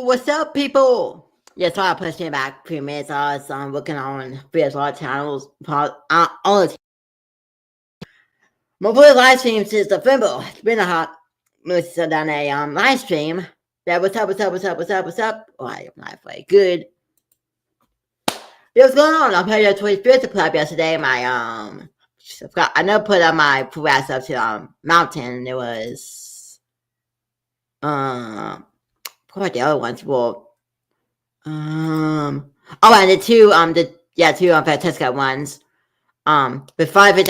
what's up, people? Yeah, sorry I pushed it back a few minutes. I was working on various art channels. On my first live stream since November. It's been a hot minute since I've done a live stream. Yeah, what's up? Oh, I'm not very good. Yeah, what's going on? I'm here to 25th Club yesterday. I never put on my progress up to mountain. It was what the other ones were. And the two Francesca ones. Before I did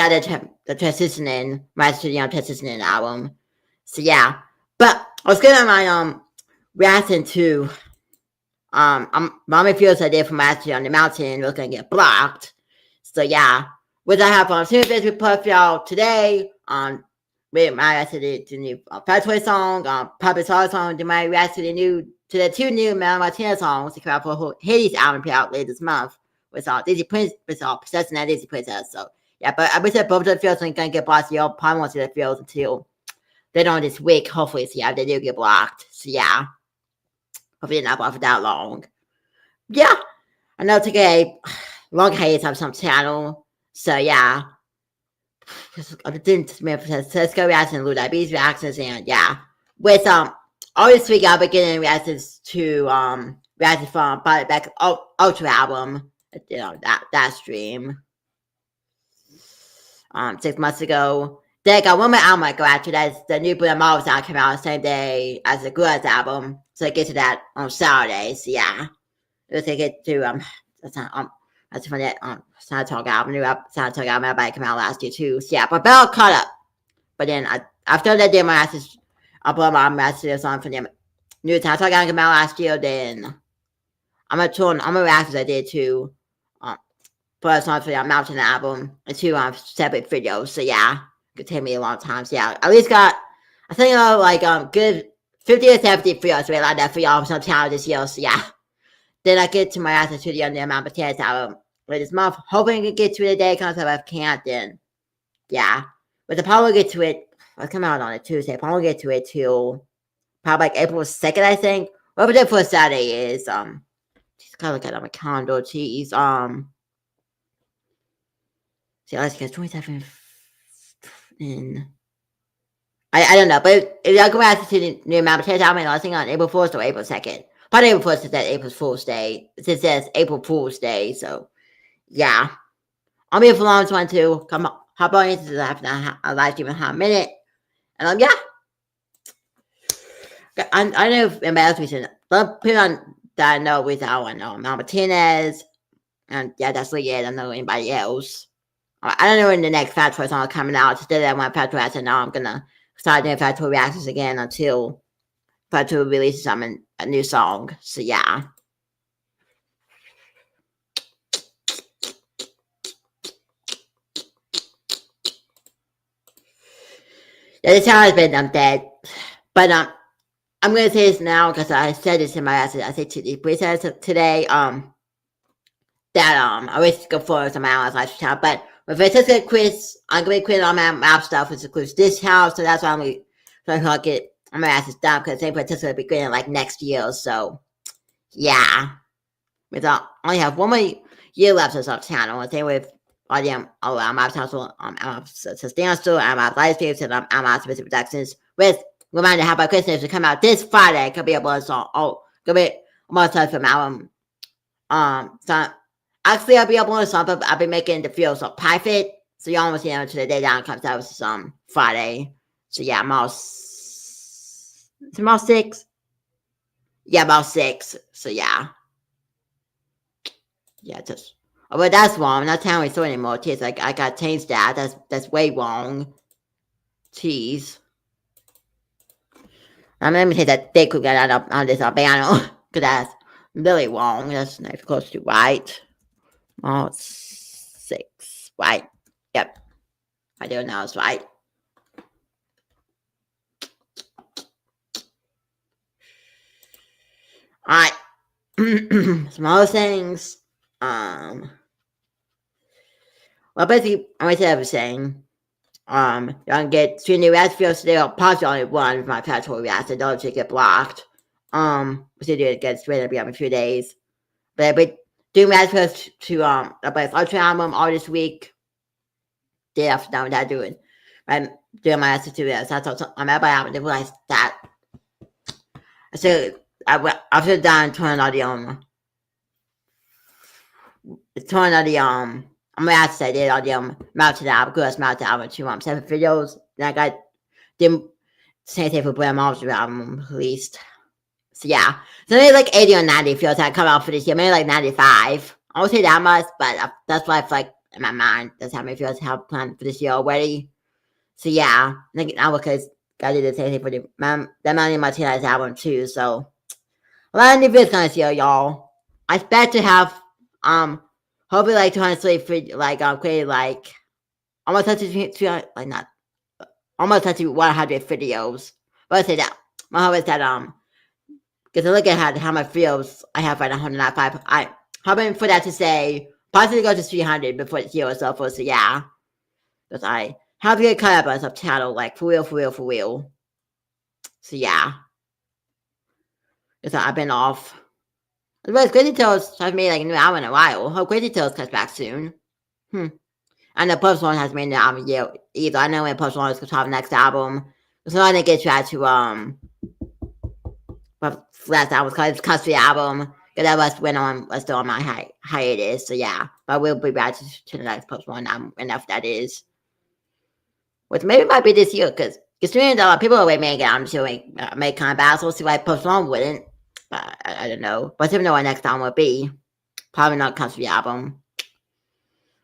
the transitioning, my studio transitioning album. So yeah. But I was getting my reaction to Mommy Feels I did from last year on the mountain was gonna get blocked. So yeah. Which I have on Tuesdays with Puff y'all today with my reaction to the new Fat Toy song, Puppet Star song, to my reaction to the two new Mel Martinez songs to come out for Hades album put out later this month with Disney Prince, with Princess and that Disney Princess. So yeah, but I wish that both of the fields ain't gonna get blocked. Y'all probably won't see the fields until they're done this week. Hopefully, so yeah, they do get blocked. So yeah, hopefully they're not blocked for that long. Yeah, I know took a long hiatus on some channel. So yeah, I didn't Cisco reactions, Lou Diabetes reactions, and yeah, with all this week I'll be getting reactions to reactions from Back Ultra album, you know, that stream 6 months ago. Then I got one more album I go after. That's the new Bruno Mars album came out the same day as the Gorillaz album, so I get to that on Saturday. So yeah, we'll take it to that's from that Sound Talk album, Sound Talk album everybody came out last year too. So yeah, but Bell caught up. But then after that did my message, I put my messages on for them. New Sound Talk album came out last year. Then I'm a reactions I did too. For a song for the Mountain album and two separate videos. So yeah, it could take me a long time. So yeah, at least got I think good 50 or 70 videos right like that for y'all some channel this year. So yeah. Then I get to my answer to the Mount Martinez album later this month. Hoping I can get to it today because if I can't, then yeah. But the probably get to it. I'll come out on a Tuesday. Probably get to it till probably like April 2nd, I think. Whatever the first Saturday is. Just gotta look at my calendar. Geez. See, let's get 27 in. I don't know, but if y'all go back to the new Mount Martinez album, I think on April 1st or April 2nd. Probably April 1st is that April Fool's Day. It says April Fool's Day, so yeah. I'll be here for long as one too. Come on, hop on into the live stream in a minute. And yeah. I know if anybody else recent. But put on that I know without one Mount Martinez. And yeah, that's really it. I don't know anybody else. I don't know when the next Fat Toy song is coming out. Just did that one Fat Toy reaction. Now I'm gonna start doing Fat Toy reactions again until Fat Toy releases a new song. So yeah. Yeah, this channel has been dead. But I'm gonna say this now because I said this in my message. I said to the princess today, that I wish to go forward to my hours live channel. But with Francisca Chris, I'm gonna be quitting all my map stuff, which includes this house. So that's why I'm gonna ask this done because St. Francisco will be quitting like next year. So yeah. I only have one more year left on this channel. And same with all the map channels, Substantial, live streams, and specific productions. With reminder how about Christmas to come out this Friday. Could be a bonus song. Could be a bonus song from album. So actually, I'll be uploading something. I'll be making the fields of private. So y'all will see them until the day down comes out, which is Friday. So yeah, it's about 6. Yeah, about 6. So yeah. Yeah, just but that's wrong. I'm not telling you so anymore. Jeez, I gotta change that. That's way wrong. Jeez. Let me say that they could get out on this albano. Because that's really wrong. That's not close to right. Oh, 6. Right. Yep. I do know it's right. Alright. Some other things. Well, basically, I'm going to say everything. You're gonna get 2 new reactions today. I'll pause only one with my Fat Toy reaction. Don't get blocked. we should do it again. It's ready to be up in a few days. But I've been doing reactions to the Black Ultra album all this week. Day after that, without doing. I'm doing my answer to this. That's also on my album. They realized that. So I should have done turn on the I'm gonna have to say did all the mounted album, because mounted album 7 videos. And I got them same thing for Bram Marshall's album released. So yeah, so maybe like 80 or 90 feels like come out for this year. Maybe like 95. I won't say that much, but that's what I feel like in my mind. That's how many feels have planned for this year already. So yeah, now because I did the same thing for the Manny Martinez album too. So a lot of new videos this year, y'all. I expect to have hopefully like 203 like created like almost touching like not almost touching 100 videos. But I say that my hope is that because I look at how much videos I have right now, 195. I hoping for that to say possibly go to 300 before the year or so. So yeah, because I have to get caught up on some channel like for real. So yeah, because I've been off. But Crazy Tales has made like a new album in a while. Hope Crazy Tales comes back soon. And the Post Malone has made an album yet either. I know when Post Malone is going to have the next album. So I didn't get tried to but last album was called his country album. Because that was still on my hiatus. So yeah, but we'll be back to the next Post Malone album whenever that is. Which maybe might be this year because considering that people are making albums to make comebacks. We'll see why Post Malone wouldn't. But I don't know. But I don't know what next album will be. Probably not country album.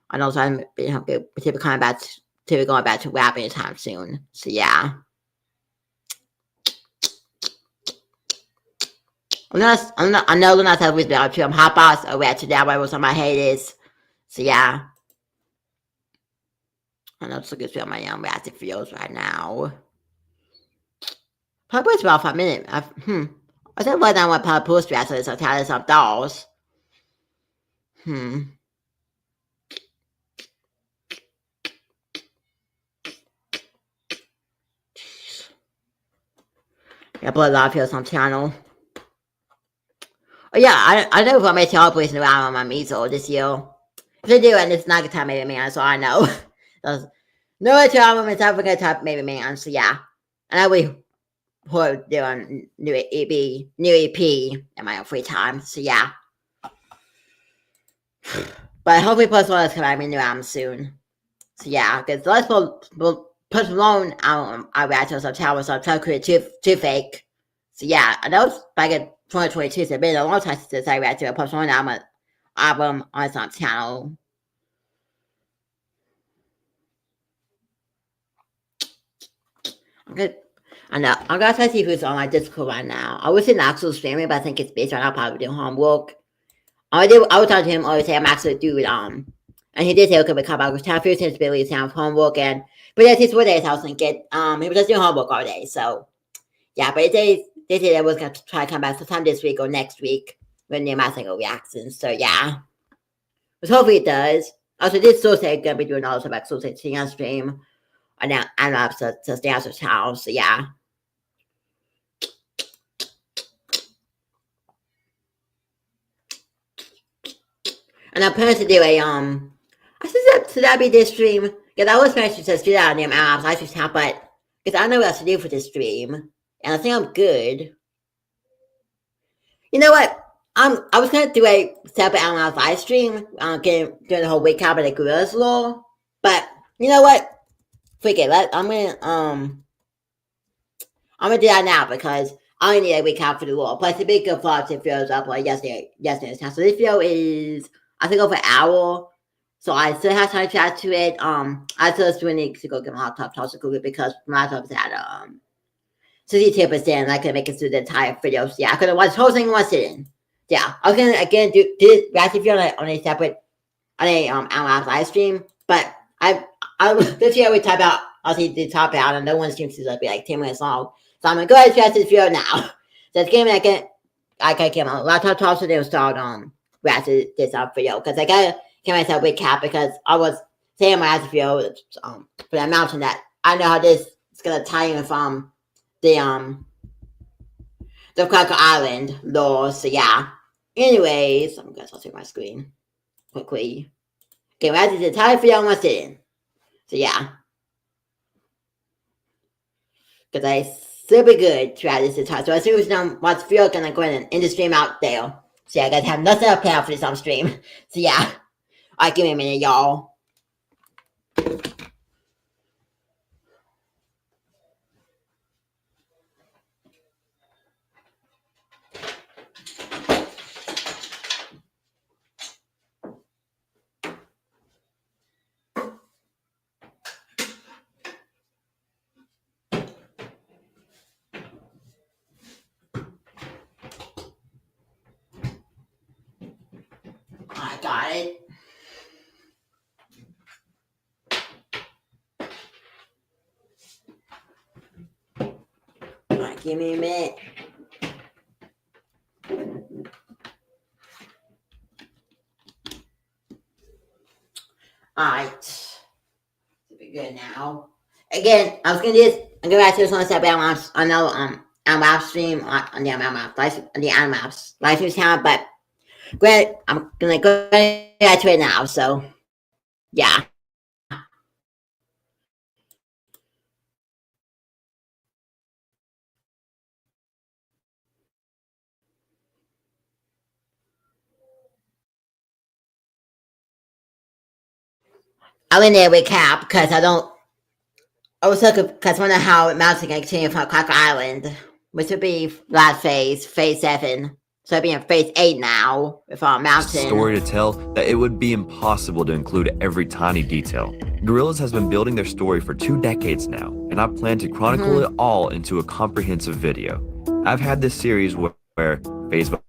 I know I'm people going back to rap anytime soon. So yeah. I know Luna said with the film Hot Box or Red to that way was on my haters. So yeah. I know it's a good film my reactive feels right now. Probably it's about 5 minutes. I said right now what Papa Post react so tired of dolls. Yeah, Blood Love Feels on channel. Oh yeah, I know if I make y'all place in the round on my measles this year. If they do, and it's not a time maybe man, so I know. No it's album, it's not a type maybe man, so yeah. And I will do a new EP in my own free time, so yeah. But hopefully Post Malone is coming out with a new album soon. So yeah, because the last Post Malone album I read to some tower, so I'm trying to create too fake. So yeah, I know it's back in 2022, so it's been a long time since I read to a Post Malone album on some channel. I'm gonna try to see who's on my Discord right now. I was in actual streaming, but I think it's based on I'll probably do homework. I would talk to him always say I'm actually doing and he did say okay we come back with time for his ability to have homework but yeah, his 4 days I was thinking he was just doing homework all day, so yeah, but they said they was gonna try to come back sometime this week or next week when they're my single reactions, so yeah. But hopefully it does. Also this Suicide gonna be doing all this about Suicide Tea on stream. And now I'm up to stay out of town, so yeah. And I'm planning to do a I should that be this stream? Because I was planning to just do that on them apps. I just have, but because I know what else to do for this stream, and I think I'm good. You know what? I was gonna do a separate analyze live stream, doing the whole wake up at the Gorillas law, but you know what? Forget it. I'm gonna do that now because I only need a wake up for the law. Plus, the big good vlog if videos up like yesterday's time. So this video is I think over an hour. So I still have time to chat to it. I still need to go get my laptop to Google because my laptop's at 62%. I can make it through the entire video. So yeah, I could have watched the whole thing in one sitting. Yeah, I was gonna again do reactive video on a separate hour live stream, but I this video we type out. I'll see the top out, and no one streams to be like 10 minutes long. So I'm gonna go ahead and try this video now. So it's game I can get my laptop to also installed react to this video because I gotta get myself with cap because I was saying my last video for the mountain that I know how this is gonna tie in from the the Cracker Island lore. So yeah. Anyways, I'm gonna share my screen quickly. Okay, well, that's the entire video I want to sit in. So yeah. Because I super good throughout this entire. So as soon as I'm watch the video, I'm gonna go ahead and end the stream out there. So yeah, I guys have nothing else planned for this stream. So yeah. Alright, give me a minute, y'all. I got it. Alright, give me a minute. Alright. Should be good now. Again, I was gonna do this. I'm gonna back to this one step down on the live stream on the Animaps live stream channel, but granted, I'm gonna go back to it now, so yeah. I went there with Cap because I was looking because I wonder how Mountain can continue from Cracker Island, which would be last phase 7. So it'd be in phase 8 now with Mountain. Story to tell that it would be impossible to include every tiny detail. Gorillaz has been building their story for 2 decades now, and I plan to chronicle it all into a comprehensive video. I've had this series where phase by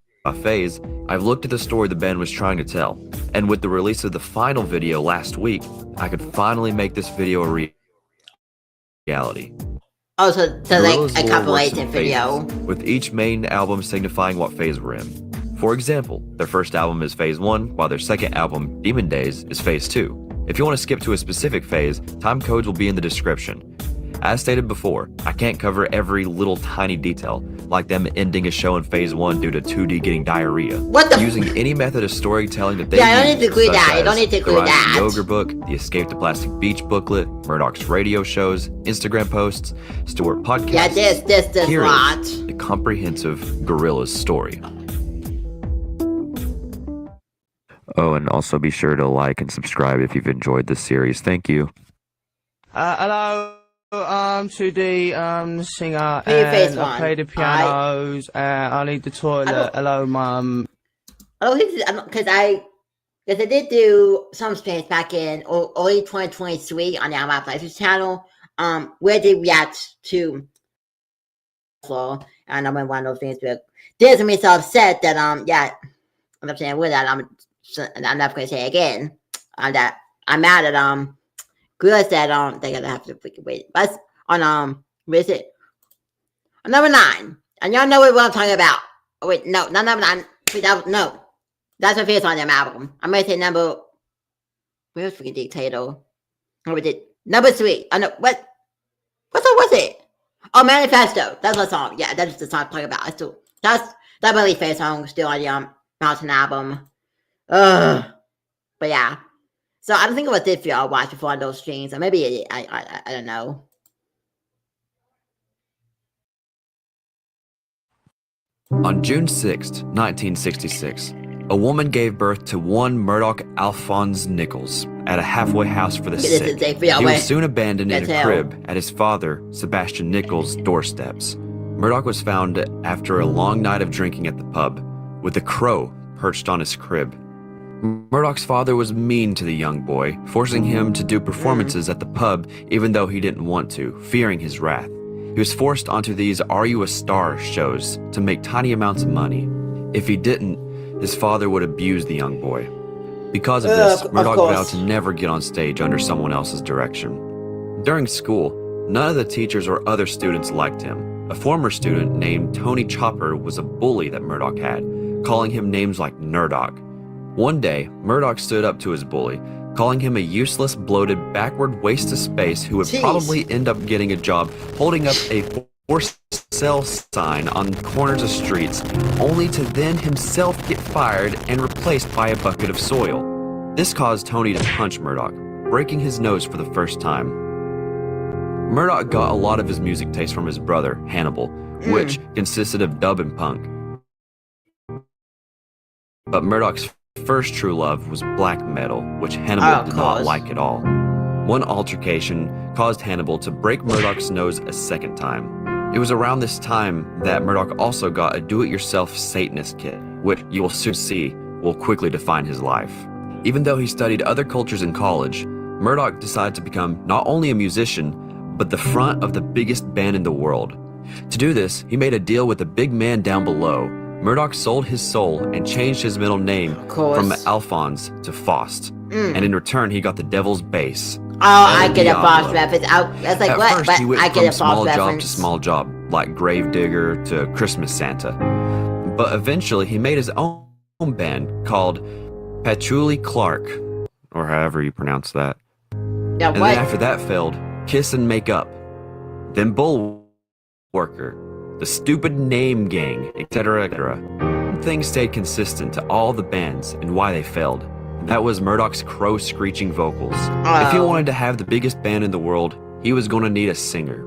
phase, I've looked at the story the band was trying to tell, and with the release of the final video last week, I could finally make this video a reality. Oh, so like a compilation video. With each main album signifying what phase we're in. For example, their first album is phase 1, while their second album, Demon Days, is phase 2. If you want to skip to a specific phase, time codes will be in the description. As stated before, I can't cover every little tiny detail, like them ending a show in phase 1 due to 2D getting diarrhea. What the Using any method of storytelling that they I don't need to include that. I don't need to include that. The Ogre book, the Escape to Plastic Beach booklet, Murdoch's radio shows, Instagram posts, Stewart podcasts. Yeah, this Here lot. is the comprehensive Gorillaz story. Oh, and also be sure to like and subscribe if you've enjoyed this series. Thank you. Hello, to the singer, Phase and I 1. play the pianos, I need the toilet. Hello, mum. I don't think because I did do some streams back in early 2023 on the Alma Places channel. Where they react to and I'm in one of those things where there's me so upset that yeah, I'm saying with that I'm not gonna say again that I'm mad at Gorillaz that they gotta have to freaking wait. But on what is it? On number 9, and y'all know what I'm talking about. Oh wait, no, not number 9. Wait, no, that's what feels on their album. I'm gonna say number. Where's freaking Dictator? What was it? Number 3. I know what song was it? Oh, Manifesto. That's what song. Yeah, that's the song I'm talking about. That's really favorite song still on the Mountain album. But yeah. So I don't think it was this video I watched before on those streams, or maybe I don't know. On June 6, 1966, a woman gave birth to one Murdoch Alphonse Nichols at a halfway house for the sick. He was soon abandoned in a crib at his father, Sebastian Nichols' doorsteps. Murdoch was found after a long night of drinking at the pub, with a crow perched on his crib. Murdoch's father was mean to the young boy, forcing him to do performances at the pub even though he didn't want to, fearing his wrath. He was forced onto these Are You a Star shows to make tiny amounts of money. If he didn't, his father would abuse the young boy. Because of this, Murdoch vowed to never get on stage under someone else's direction. During school, none of the teachers or other students liked him. A former student named Tony Chopper was a bully that Murdoch had, calling him names like Nerdoc. One day, Murdoch stood up to his bully, calling him a useless, bloated, backward waste of space who would probably end up getting a job holding up a for sale sign on corners of streets, only to then himself get fired and replaced by a bucket of soil. This caused Tony to punch Murdoch, breaking his nose for the first time. Murdoch got a lot of his music taste from his brother, Hannibal, which consisted of dub and punk. But Murdoch's first true love was black metal, which Hannibal did not like at all. One altercation caused Hannibal to break Murdoch's nose a second time. It was around this time that Murdoch also got a do-it-yourself Satanist kit, which you will soon see will quickly define his life. Even though he studied other cultures in college, Murdoch decided to become not only a musician, but the front of the biggest band in the world. To do this, he made a deal with the big man down below. Murdoch sold his soul and changed his middle name from Alphonse to Faust. And in return, he got the devil's bass. I get a Faust reference. I was like, what? First, he went I get a small Faust job reference. to small job, like Gravedigger to Christmas Santa. But eventually, he made his own band called Patchouli Clark, or however you pronounce that. Yeah, And then after that failed, Kiss and Make Up, then Bullworker, the Stupid Name Gang, etc., etc. One thing stayed consistent to all the bands and why they failed. That was Murdoch's crow-screeching vocals. If he wanted to have the biggest band in the world, he was going to need a singer.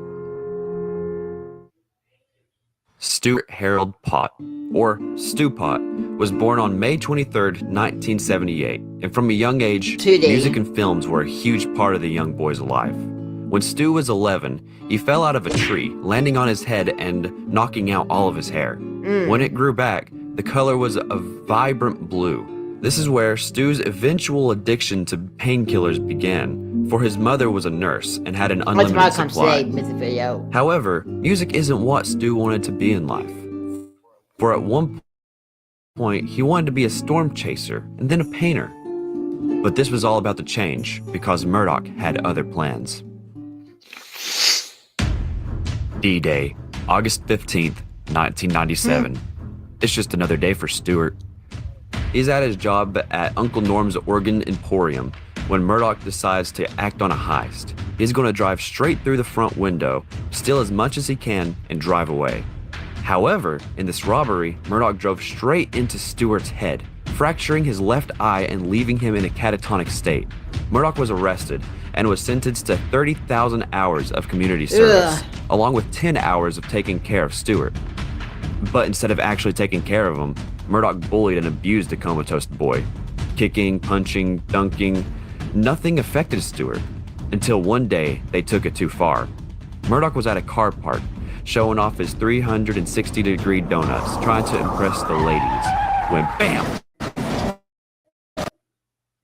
Stuart Harold Pott, or Stu Pott, was born on May 23rd, 1978, and from a young age, music and films were a huge part of the young boy's life. When Stu was 11, he fell out of a tree, landing on his head and knocking out all of his hair. When it grew back, the color was a vibrant blue. This is where Stu's eventual addiction to painkillers began, for his mother was a nurse and had an unlimited supply. However, music isn't what Stu wanted to be in life. For at one point, he wanted to be a storm chaser and then a painter. But this was all about to change because Murdoch had other plans. D-Day, August 15th, 1997. It's just another day for Stuart. He's at his job at Uncle Norm's Organ Emporium when Murdoch decides to act on a heist. He's going to drive straight through the front window, steal as much as he can, and drive away. However, in this robbery, Murdoch drove straight into Stuart's head, fracturing his left eye and leaving him in a catatonic state. Murdoch was arrested and was sentenced to 30,000 hours of community service, along with 10 hours of taking care of Stuart. But instead of actually taking care of him, Murdoch bullied and abused the comatose boy. Kicking, punching, dunking, nothing affected Stuart. Until one day, they took it too far. Murdoch was at a car park, showing off his 360-degree donuts, trying to impress the ladies, when BAM!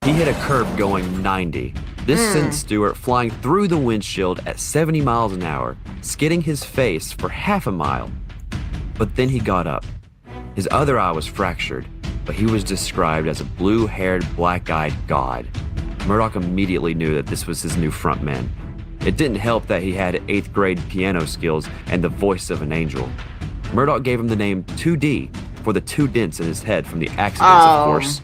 He hit a curb going 90. This sent Stuart flying through the windshield at 70 miles an hour, skidding his face for half a mile. But then he got up. His other eye was fractured, but he was described as a blue-haired, black-eyed god. Murdoch immediately knew that this was his new frontman. It didn't help that he had 8th grade piano skills and the voice of an angel. Murdoch gave him the name 2D for the 2 dents in his head from the accidents, of course.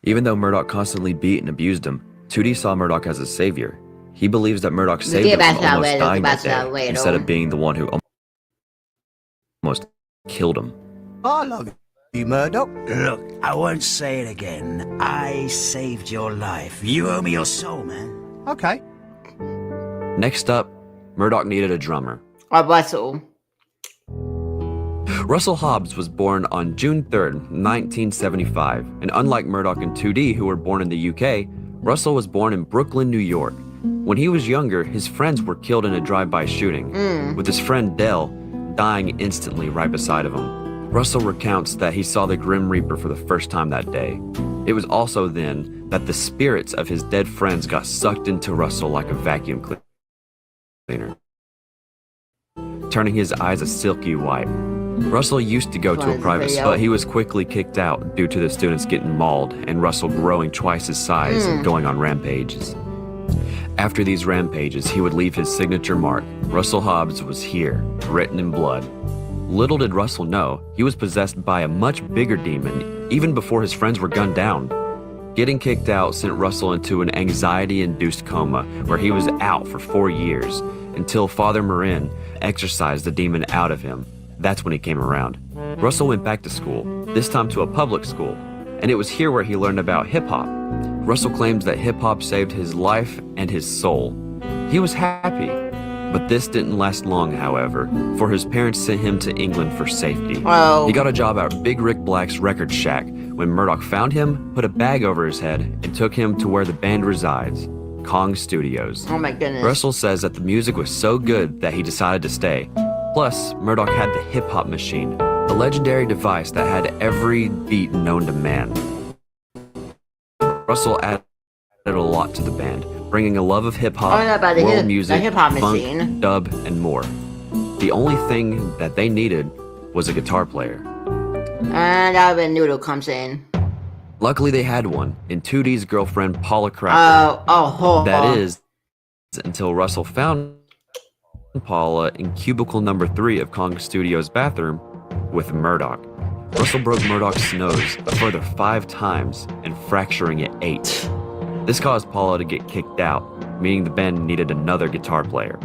Even though Murdoch constantly beat and abused him, 2D saw Murdoch as a savior. He believes that Murdoch saved him from almost dying that day, instead of being the one who almost killed him. I love you, Murdoch. Look, I won't say it again. I saved your life. You owe me your soul, man. Okay. Next up, Murdoch needed a drummer. Russell. Russell Hobbs was born on June 3rd, 1975, and unlike Murdoch and 2D, who were born in the UK, Russell was born in Brooklyn, New York. When he was younger, his friends were killed in a drive-by shooting, with his friend Dell dying instantly right beside of him. Russell recounts that he saw the Grim Reaper for the first time that day. It was also then that the spirits of his dead friends got sucked into Russell like a vacuum cleaner, turning his eyes a silky white. Russell used to go to a private school, but he was quickly kicked out due to the students getting mauled and Russell growing twice his size and going on rampages. After these rampages, he would leave his signature mark. Russell Hobbs was here, written in blood. Little did Russell know, he was possessed by a much bigger demon even before his friends were gunned down. Getting kicked out sent Russell into an anxiety-induced coma where he was out for 4 years until Father Marin exorcised the demon out of him. That's when he came around. Russell went back to school, this time to a public school, and it was here where he learned about hip-hop. Russell claims that hip-hop saved his life and his soul. He was happy, but this didn't last long, however, for his parents sent him to England for safety. Oh. He got a job at Big Rick Black's record shack when Murdoch found him, put a bag over his head, and took him to where the band resides, Kong Studios. Oh my goodness. Russell says that the music was so good that he decided to stay. Plus, Murdoch had the hip-hop machine, a legendary device that had every beat known to man. Russell added a lot to the band, bringing a love of hip-hop, world music, funk, dub, and more. The only thing that they needed was a guitar player. And that's when Noodle comes in. Luckily, they had one in 2D's girlfriend, Paula Cracker. That is, until Russell found Paula in cubicle number 3 of Kong Studios' bathroom with Murdoch. Russell broke Murdoch's nose a further 5 times and fracturing it 8. This caused Paula to get kicked out, meaning the band needed another guitar player.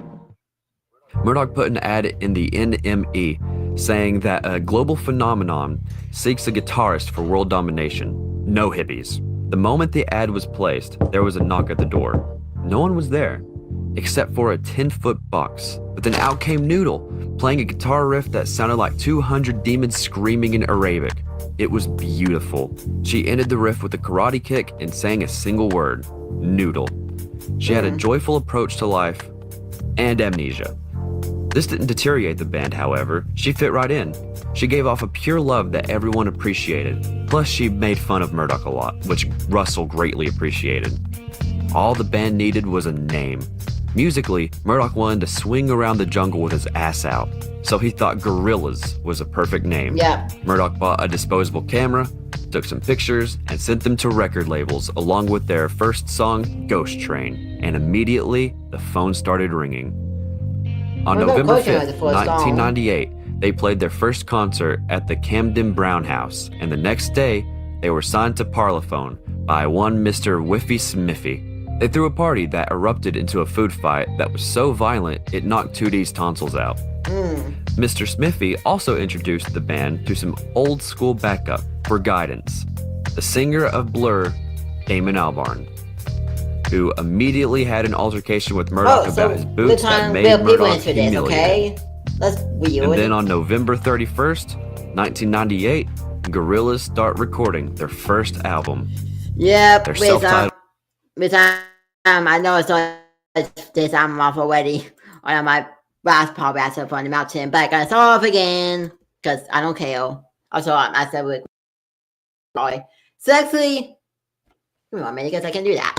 Murdoch put an ad in the NME saying that a global phenomenon seeks a guitarist for world domination. No hippies. The moment the ad was placed, there was a knock at the door. No one was there, except for a 10-foot box. But then out came Noodle, playing a guitar riff that sounded like 200 demons screaming in Arabic. It was beautiful. She ended the riff with a karate kick and sang a single word, Noodle. She had a joyful approach to life and amnesia. This didn't deteriorate the band, however. She fit right in. She gave off a pure love that everyone appreciated. Plus, she made fun of Murdoch a lot, which Russell greatly appreciated. All the band needed was a name. Musically, Murdoch wanted to swing around the jungle with his ass out, so he thought Gorillaz was a perfect name. Yeah. Murdoch bought a disposable camera, took some pictures, and sent them to record labels along with their first song, Ghost Train, and immediately the phone started ringing. On November 5th, 1998, they played their first concert at the Camden Brown House, and the next day, they were signed to Parlophone by one Mr. Whiffy Smiffy. They threw a party that erupted into a food fight that was so violent it knocked 2D's tonsils out. Mr. Smiffy also introduced the band to some old school backup for guidance, the singer of Blur, Damon Albarn, who immediately had an altercation with Murdoch about his boots that made Murdoch humiliated. That's weird. And then on November 31st, 1998, Gorillaz start recording their first album. Yep, their self-titled. I know it's on this album off already on my last podcast up on the mountain, but I got it off again because I don't care. Also, I said with sorry. So actually, give me 1 minute because I can do that.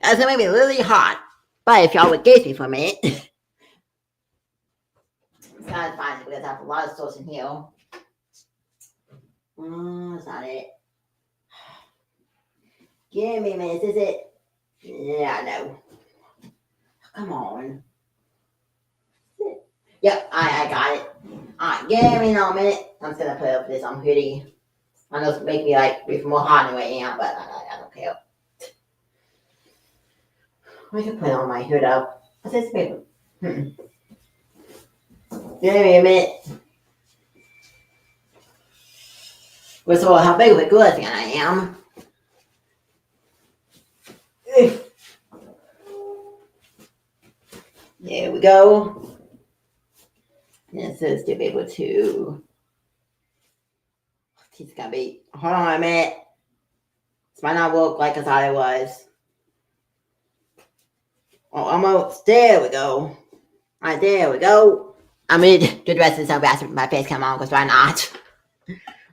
It's gonna be really hot, but if y'all would gaze me for a minute, it's kind of fine because I have a lot of sauce in here. That's not it. Give me a minute, is it? Yeah, no. Come on. Yep, I got it. Alright, give me a minute. I'm just gonna put up this on hoodie. I know it's making me like be more hot than I am, but I don't care. I can put on my hood up. What's this paper? Give me a minute. With all how big of a good thing I am. There we go. This is to be able to. It's gonna be. Hold on a minute. This might not work like I thought it was. Oh, almost. There we go. Alright, there we go. I'm gonna do the rest of the sunglasses with my face come on because why not?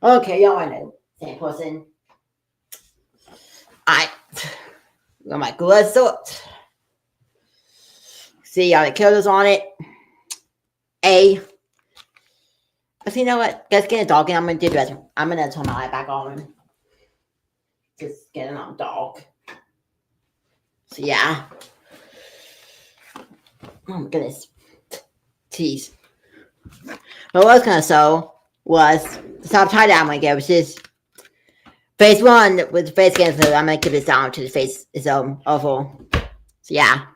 Okay, y'all I know. Same person. Alright. Got my good sort. See all the killers on it. But you know what? Let's get a dog and I'm gonna do the rest. I'm gonna turn my light back on. Just getting on dog. So yeah. Oh my goodness. Jeez. But what I was gonna show was the subtitle I'm gonna give, which is phase 1 with the face getting food. I'm gonna keep this down to the face is oval. So yeah.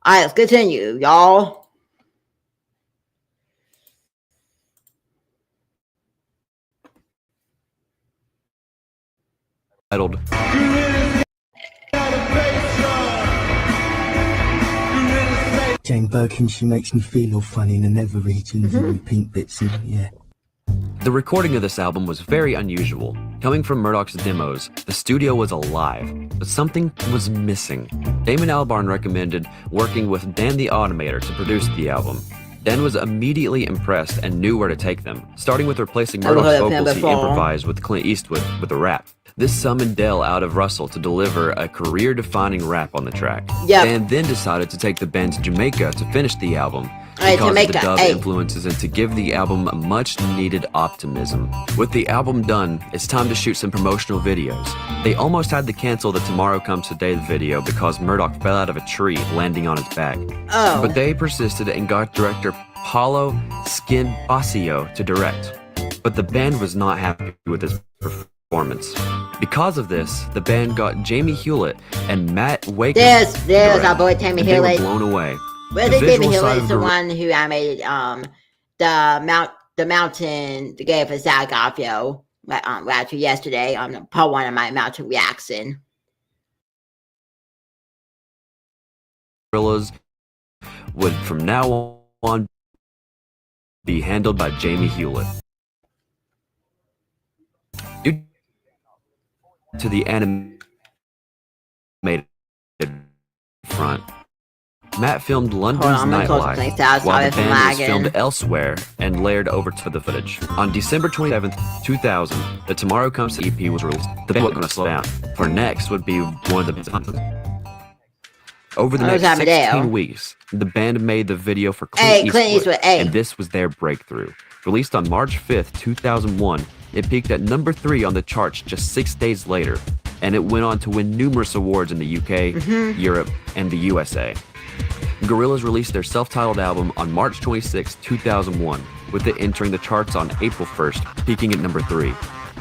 Alright, let's continue, y'all. Titled Jane Birkin, she makes me feel all funny in the nether regions and pink bits and yeah. The recording of this album was very unusual. Coming from Murdoch's demos, the studio was alive, but something was missing. Damon Albarn recommended working with Dan the Automator to produce the album. Dan was immediately impressed and knew where to take them, starting with replacing Murdoch's vocals he improvised with Clint Eastwood with a rap. This summoned Del out of Russell to deliver a career-defining rap on the track. Yep. Dan then decided to take the band to Jamaica to finish the album, because of the dub influences and to give the album much-needed optimism. With the album done, it's time to shoot some promotional videos. They almost had to cancel the Tomorrow Comes Today video because Murdoch fell out of a tree, landing on his back. Oh. But they persisted and got director Paulo Schimbasio to direct. But the band was not happy with his performance. Because of this, the band got Jamie Hewlett and Matt Waker. There's our boy Jamie Hewlett. They were blown away. Well, I think Jamie Hewlett's the one who animated the mountain, the game for Zach Garfield, actually yesterday on part 1 of my mountain reaction. Gorillaz would from now on be handled by Jamie Hewlett. Due to the animated front, Matt filmed London's nightlife, while the band was filmed elsewhere and layered over to the footage. On December 27th, 2000, the Tomorrow Comes EP was released. The band wasn't going to slow down, for next would be one of the best. Over the next 16 weeks, the band made the video for Clint Eastwood, and this was their breakthrough. Released on March 5th, 2001, it peaked at number 3 on the charts just 6 days later, and it went on to win numerous awards in the UK, Europe, and the USA. Gorillaz released their self-titled album on March 26, 2001, with it entering the charts on April 1st, peaking at number 3.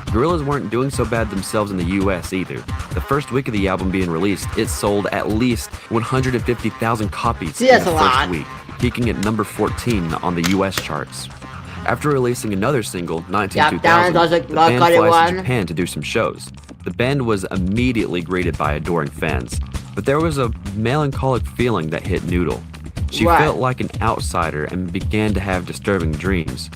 Gorillaz weren't doing so bad themselves in the US either. The first week of the album being released, it sold at least 150,000 copies in the first week, peaking at number 14 on the US charts. After releasing another single, 192000, the band flies to Japan to do some shows. The band was immediately greeted by adoring fans, but there was a melancholic feeling that hit Noodle. She felt like an outsider and began to have disturbing dreams.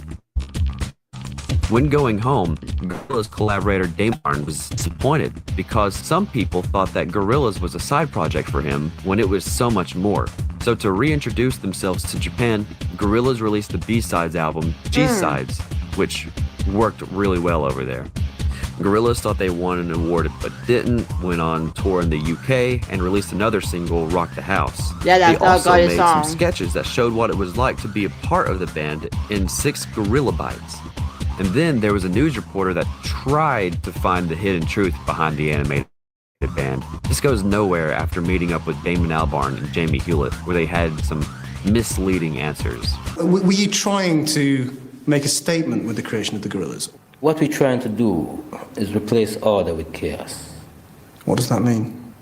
When going home, Gorillaz collaborator Damon was disappointed because some people thought that Gorillaz was a side project for him when it was so much more. So to reintroduce themselves to Japan, Gorillaz released the B-Sides album, G-Sides, which worked really well over there. Gorillaz thought they won an award but didn't, went on tour in the UK, and released another single, Rock the House. Yeah, they also made some sketches that showed what it was like to be a part of the band in 6 Gorilla Bites. And then there was a news reporter that tried to find the hidden truth behind the animated band. This goes nowhere after meeting up with Damon Albarn and Jamie Hewlett, where they had some misleading answers. Were you trying to make a statement with the creation of the Gorillaz? What we're trying to do is replace order with chaos. What does that mean?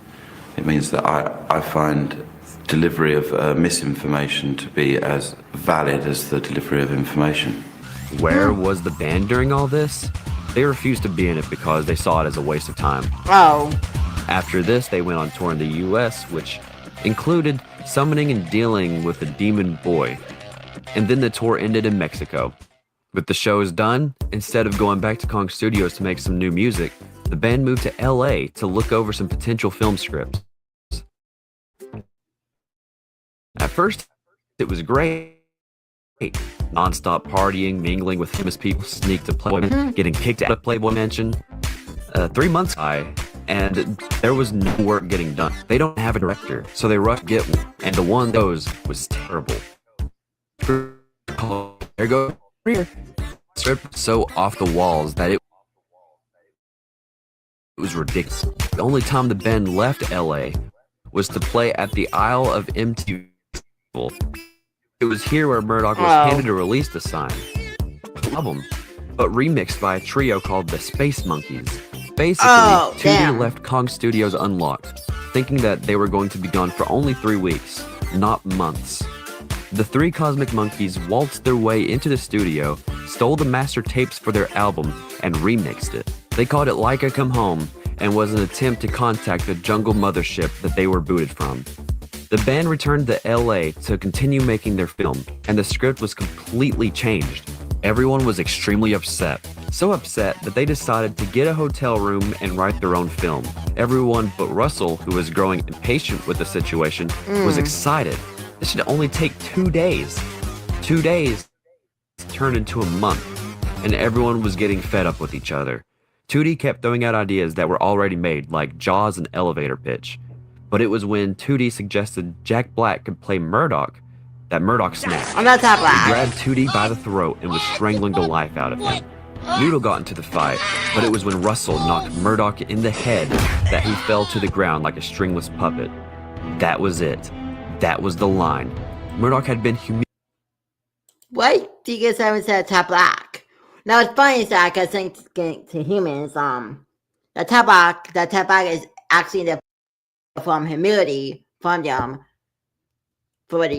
It means that I find delivery of misinformation to be as valid as the delivery of information. Where was the band during all this? They refused to be in it because they saw it as a waste of time. Oh. After this, they went on tour in the US, which included summoning and dealing with the Demon Boy. And then the tour ended in Mexico. With the shows done, instead of going back to Kong Studios to make some new music, the band moved to LA to look over some potential film scripts. At first, it was great. Non-stop partying, mingling with famous people, sneak to Playboy, getting kicked out of Playboy Mansion. 3 months by, and there was no work getting done. They don't have a director, so they rushed to get one, and the one that was terrible. There go. Script so off the walls that it was ridiculous. The only time the band left LA was to play at the Isle of MTV. It was here where Murdoch was handed a release to sign album, but remixed by a trio called the Space Monkeys. Basically, Tubi left Kong Studios unlocked, thinking that they were going to be gone for only 3 weeks. not months. The three Cosmic Monkeys waltzed their way into the studio, stole the master tapes for their album, and remixed it. They called it Laika Come Home and was an attempt to contact the jungle mothership that they were booted from. The band returned to LA to continue making their film, and the script was completely changed. Everyone was extremely upset. So upset that they decided to get a hotel room and write their own film. Everyone but Russell, who was growing impatient with the situation, was excited. This should only take 2 days. 2 days turned into a month, and everyone was getting fed up with each other. 2D kept throwing out ideas that were already made, like Jaws and Elevator Pitch. But it was when 2D suggested Jack Black could play Murdoch that Murdoch snapped. I'm not that black. He grabbed 2D by the throat and was strangling the life out of him. Noodle got into the fight, but it was when Russell knocked Murdoch in the head that he fell to the ground like a stringless puppet. That was it. That was the line. Murdoch had been humiliated. Why do you guys haven't said top black? Now it's funny that I think to humans, the top black is actually the from humility from them for the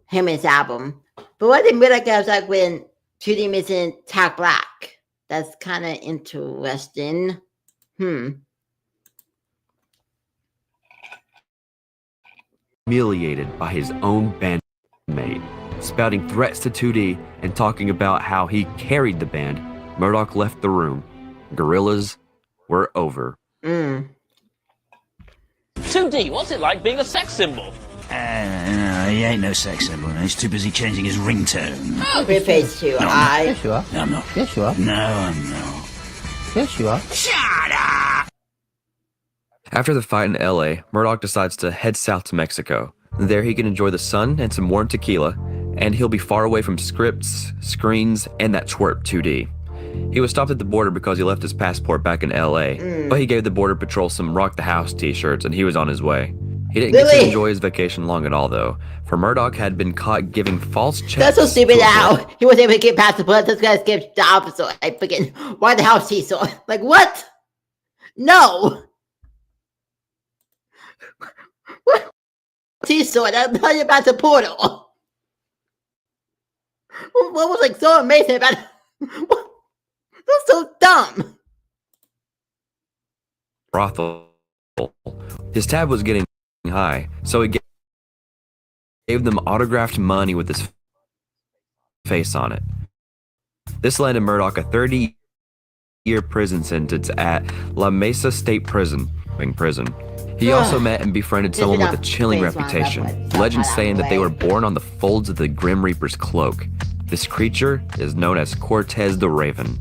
humans album. But what the Murdoch was like when 2D missing top black. That's kind of interesting. Humiliated by his own bandmate, spouting threats to 2D and talking about how he carried the band. Murdoch left the room. Gorillaz were over. 2D, what's it like being a sex symbol? He ain't no sex symbol. He's too busy changing his ringtone. Face too. Yes, you are. No, I'm not. Yes, you are. No, I'm not. Yes, you are. Shut up! After the fight in LA, Murdoch decides to head south to Mexico. There he can enjoy the sun and some warm tequila, and he'll be far away from scripts, screens, and that twerp 2D. He was stopped at the border because he left his passport back in LA, but he gave the border patrol some Rock the House t-shirts and he was on his way. He didn't get to enjoy his vacation long at all though, for Murdoch had been caught giving false checks. That's so stupid now. He wasn't able to get past the blood, this guy's get the opposite. I freaking why the house t-shirt? Like what? No! What t-shirt? I'm telling you about the portal. What was like so amazing about it? That's so dumb. Brothel. His tab was getting high, so he gave them autographed money with his face on it. This landed Murdoch a 30-year prison sentence at La Mesa State Prison. He also met and befriended someone with a chilling reputation. Legends saying that they were born on the folds of the Grim Reaper's cloak. This creature is known as Cortez the Raven.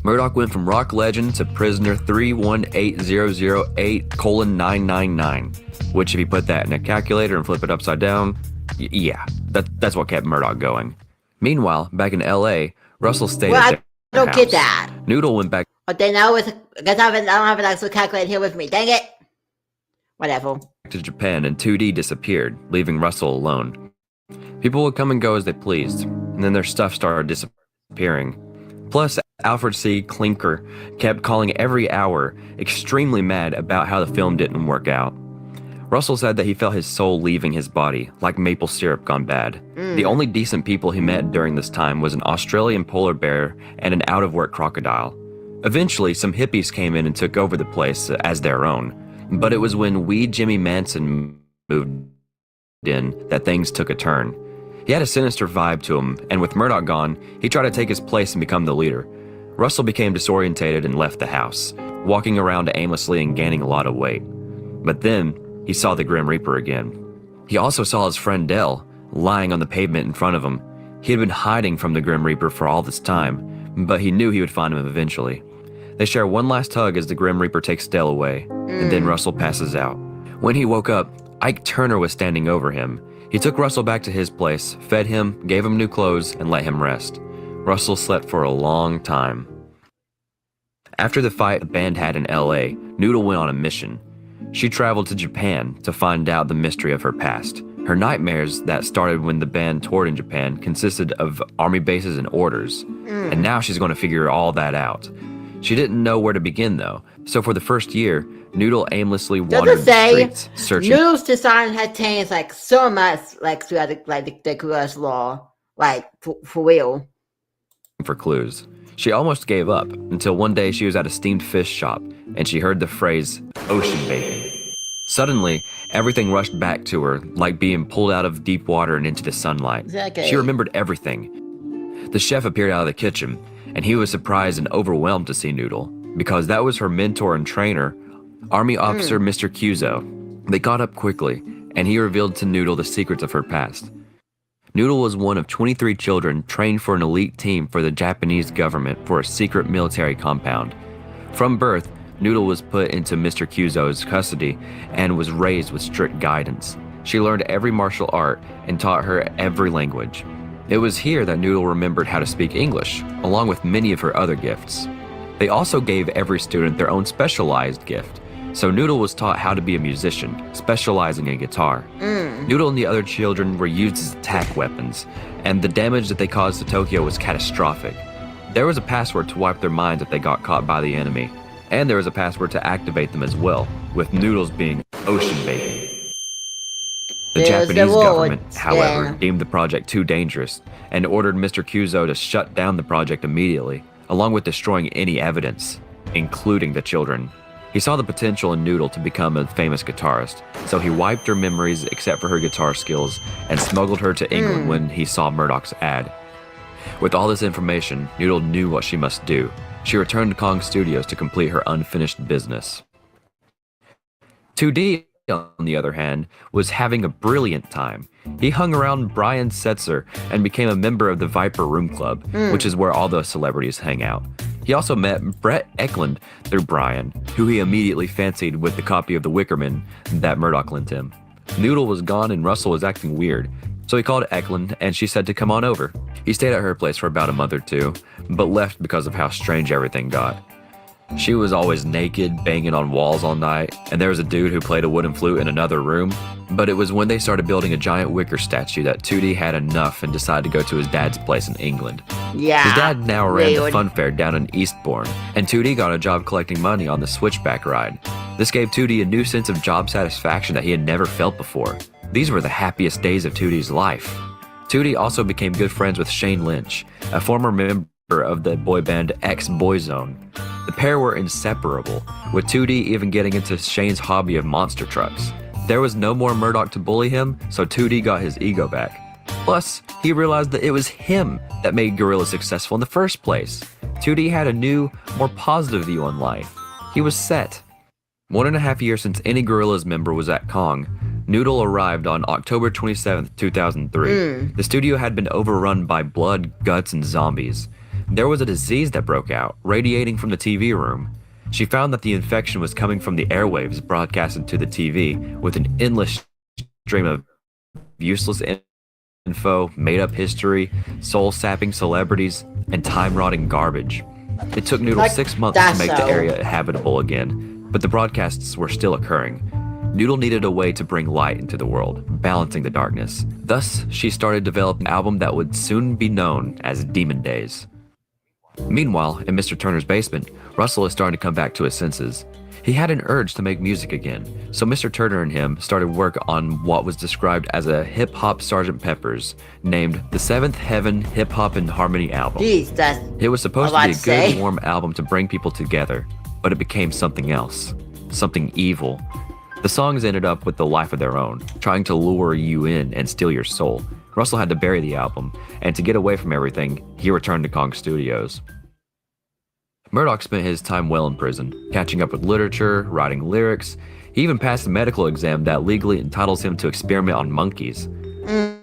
Murdoch went from rock legend to prisoner 318008:999, which if you put that in a calculator and flip it upside down, yeah, that's what kept Murdoch going. Meanwhile, back in LA, Russell stayed at their I don't house. get that. Noodle went back Okay, now I don't have an actual calculator here with me. Dang it. Whatever. to Japan and 2D disappeared, leaving Russell alone. People would come and go as they pleased, and then their stuff started disappearing. Plus, Alfred C. Klinker kept calling every hour, extremely mad about how the film didn't work out. Russell said that he felt his soul leaving his body, like maple syrup gone bad. The only decent people he met during this time was an Australian polar bear and an out-of-work crocodile. Eventually, some hippies came in and took over the place as their own, but it was when Wee Jimmy Manson moved in that things took a turn. He had a sinister vibe to him, and with Murdoch gone, he tried to take his place and become the leader. Russell became disorientated and left the house, walking around aimlessly and gaining a lot of weight. But then, he saw the Grim Reaper again. He also saw his friend Dell, lying on the pavement in front of him. He had been hiding from the Grim Reaper for all this time, but he knew he would find him eventually. They share one last hug as the Grim Reaper takes Dell away, and then Russell passes out. When he woke up, Ike Turner was standing over him. He took Russell back to his place, fed him, gave him new clothes, and let him rest. Russell slept for a long time. After the fight the band had in LA, Noodle went on a mission. She traveled to Japan to find out the mystery of her past. Her nightmares that started when the band toured in Japan consisted of army bases and orders. And now she's going to figure all that out. She didn't know where to begin though, So for the first year, Noodle aimlessly wandered the streets, searching. Noodle's design had changed like so much, like throughout the Gorillas lore, like for real. For clues. She almost gave up until one day she was at a steamed fish shop and she heard the phrase ocean bacon. Suddenly, everything rushed back to her like being pulled out of deep water and into the sunlight. Exactly. She remembered everything. The chef appeared out of the kitchen and he was surprised and overwhelmed to see Noodle because that was her mentor and trainer, Army Officer Mr. Cuzo. They caught up quickly and he revealed to Noodle the secrets of her past. Noodle was one of 23 children trained for an elite team for the Japanese government for a secret military compound. From birth, Noodle was put into Mr. Cuzo's custody and was raised with strict guidance. She learned every martial art and taught her every language. It was here that Noodle remembered how to speak English, along with many of her other gifts. They also gave every student their own specialized gift. So Noodle was taught how to be a musician, specializing in guitar. Noodle and the other children were used as attack weapons, and the damage that they caused to Tokyo was catastrophic. There was a password to wipe their minds if they got caught by the enemy, and there was a password to activate them as well, with Noodles being ocean bacon. The Japanese government, however, deemed the project too dangerous and ordered Mr. Cuzo to shut down the project immediately, along with destroying any evidence, including the children. He saw the potential in Noodle to become a famous guitarist, so he wiped her memories except for her guitar skills and smuggled her to England when he saw Murdoch's ad. With all this information, Noodle knew what she must do. She returned to Kong Studios to complete her unfinished business. 2D, on the other hand, was having a brilliant time. He hung around Brian Setzer and became a member of the Viper Room Club, which is where all the celebrities hang out. He also met Brett Eklund through Brian, who he immediately fancied with the copy of The Wickerman that Murdoch lent him. Noodle was gone and Russell was acting weird, so he called Eklund and she said to come on over. He stayed at her place for about a month or two, but left because of how strange everything got. She was always naked, banging on walls all night, and there was a dude who played a wooden flute in another room. But it was when they started building a giant wicker statue that 2D had enough and decided to go to his dad's place in England. Yeah. His dad now ran the fun fair down in Eastbourne, and 2D got a job collecting money on the Switchback ride. This gave 2D a new sense of job satisfaction that he had never felt before. These were the happiest days of 2D's life. 2D also became good friends with Shane Lynch, a former member of the boy band X-Boyzone. The pair were inseparable, with 2D even getting into Shane's hobby of monster trucks. There was no more Murdoch to bully him, so 2D got his ego back. Plus, he realized that it was him that made Gorilla successful in the first place. 2D had a new, more positive view on life. He was set. 1.5 years since any Gorillaz member was at Kong, Noodle arrived on October 27, 2003. The studio had been overrun by blood, guts, and zombies. There was a disease that broke out, radiating from the TV room. She found that the infection was coming from the airwaves broadcasted to the TV, with an endless stream of useless info, made-up history, soul-sapping celebrities, and time-rotting garbage. It took Noodle 6 months to make the area habitable again, but the broadcasts were still occurring. Noodle needed a way to bring light into the world, balancing the darkness. Thus, she started developing an album that would soon be known as Demon Days. Meanwhile, in Mr. Turner's basement, Russell is starting to come back to his senses. He had an urge to make music again, so Mr. Turner and him started work on what was described as a hip-hop Sgt. Pepper's, named the Seventh Heaven Hip Hop and Harmony album. Jeez, that's it was supposed to be a good, warm album to bring people together, but it became something else, something evil. The songs ended up with the life of their own, trying to lure you in and steal your soul. Russell had to bury the album, and to get away from everything, he returned to Kong Studios. Murdoch spent his time well in prison, catching up with literature, writing lyrics. He even passed a medical exam that legally entitles him to experiment on monkeys.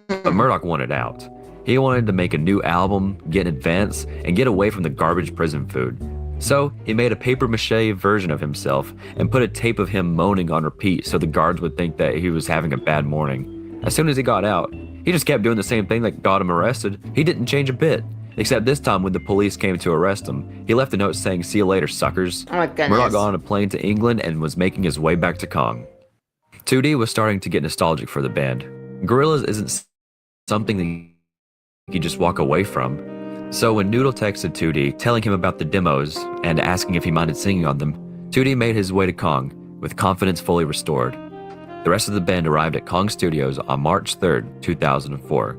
But Murdoch wanted out. He wanted to make a new album, get in advance, and get away from the garbage prison food. So he made a papier-mâché version of himself and put a tape of him moaning on repeat so the guards would think that he was having a bad morning. As soon as he got out, he just kept doing the same thing that got him arrested. He didn't change a bit. Except this time when the police came to arrest him, he left a note saying, "See you later, suckers." Oh my goodness. Murdoch got on a plane to England and was making his way back to Kong. 2D was starting to get nostalgic for the band. Gorillaz isn't something that you just walk away from. So when Noodle texted 2D, telling him about the demos and asking if he minded singing on them, 2D made his way to Kong, with confidence fully restored. The rest of the band arrived at Kong Studios on March 3rd, 2004.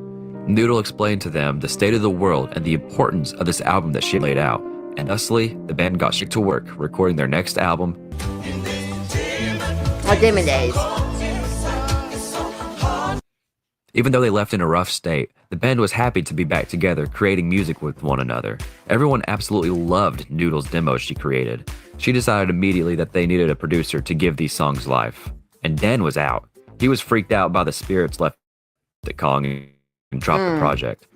Noodle explained to them the state of the world and the importance of this album that she laid out, and thusly, the band got straight to work, recording their next album. Demon Days. Even though they left in a rough state, the band was happy to be back together, creating music with one another. Everyone absolutely loved Noodle's demos she created. She decided immediately that they needed a producer to give these songs life. And Dan was out. He was freaked out by the spirits left at Kong and dropped the project.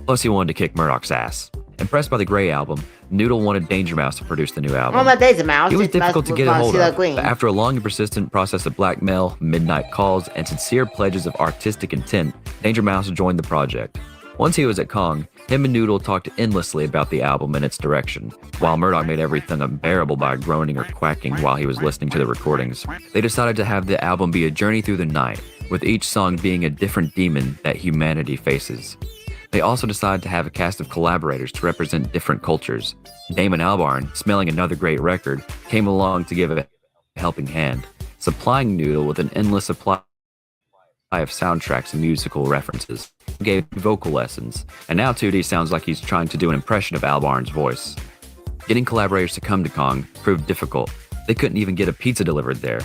Plus, he wanted to kick Murdoch's ass. Impressed by the Grey album, Noodle wanted Danger Mouse to produce the new album. It was difficult to get a hold of, but after a long and persistent process of blackmail, midnight calls, and sincere pledges of artistic intent, Danger Mouse joined the project. Once he was at Kong, him and Noodle talked endlessly about the album and its direction, while Murdoch made everything unbearable by groaning or quacking while he was listening to the recordings. They decided to have the album be a journey through the night, with each song being a different demon that humanity faces. They also decided to have a cast of collaborators to represent different cultures. Damon Albarn, smelling another great record, came along to give a helping hand, supplying Noodle with an endless supply of soundtracks and musical references. He gave vocal lessons, and now 2D sounds like he's trying to do an impression of Albarn's voice. Getting collaborators to come to Kong proved difficult. They couldn't even get a pizza delivered there.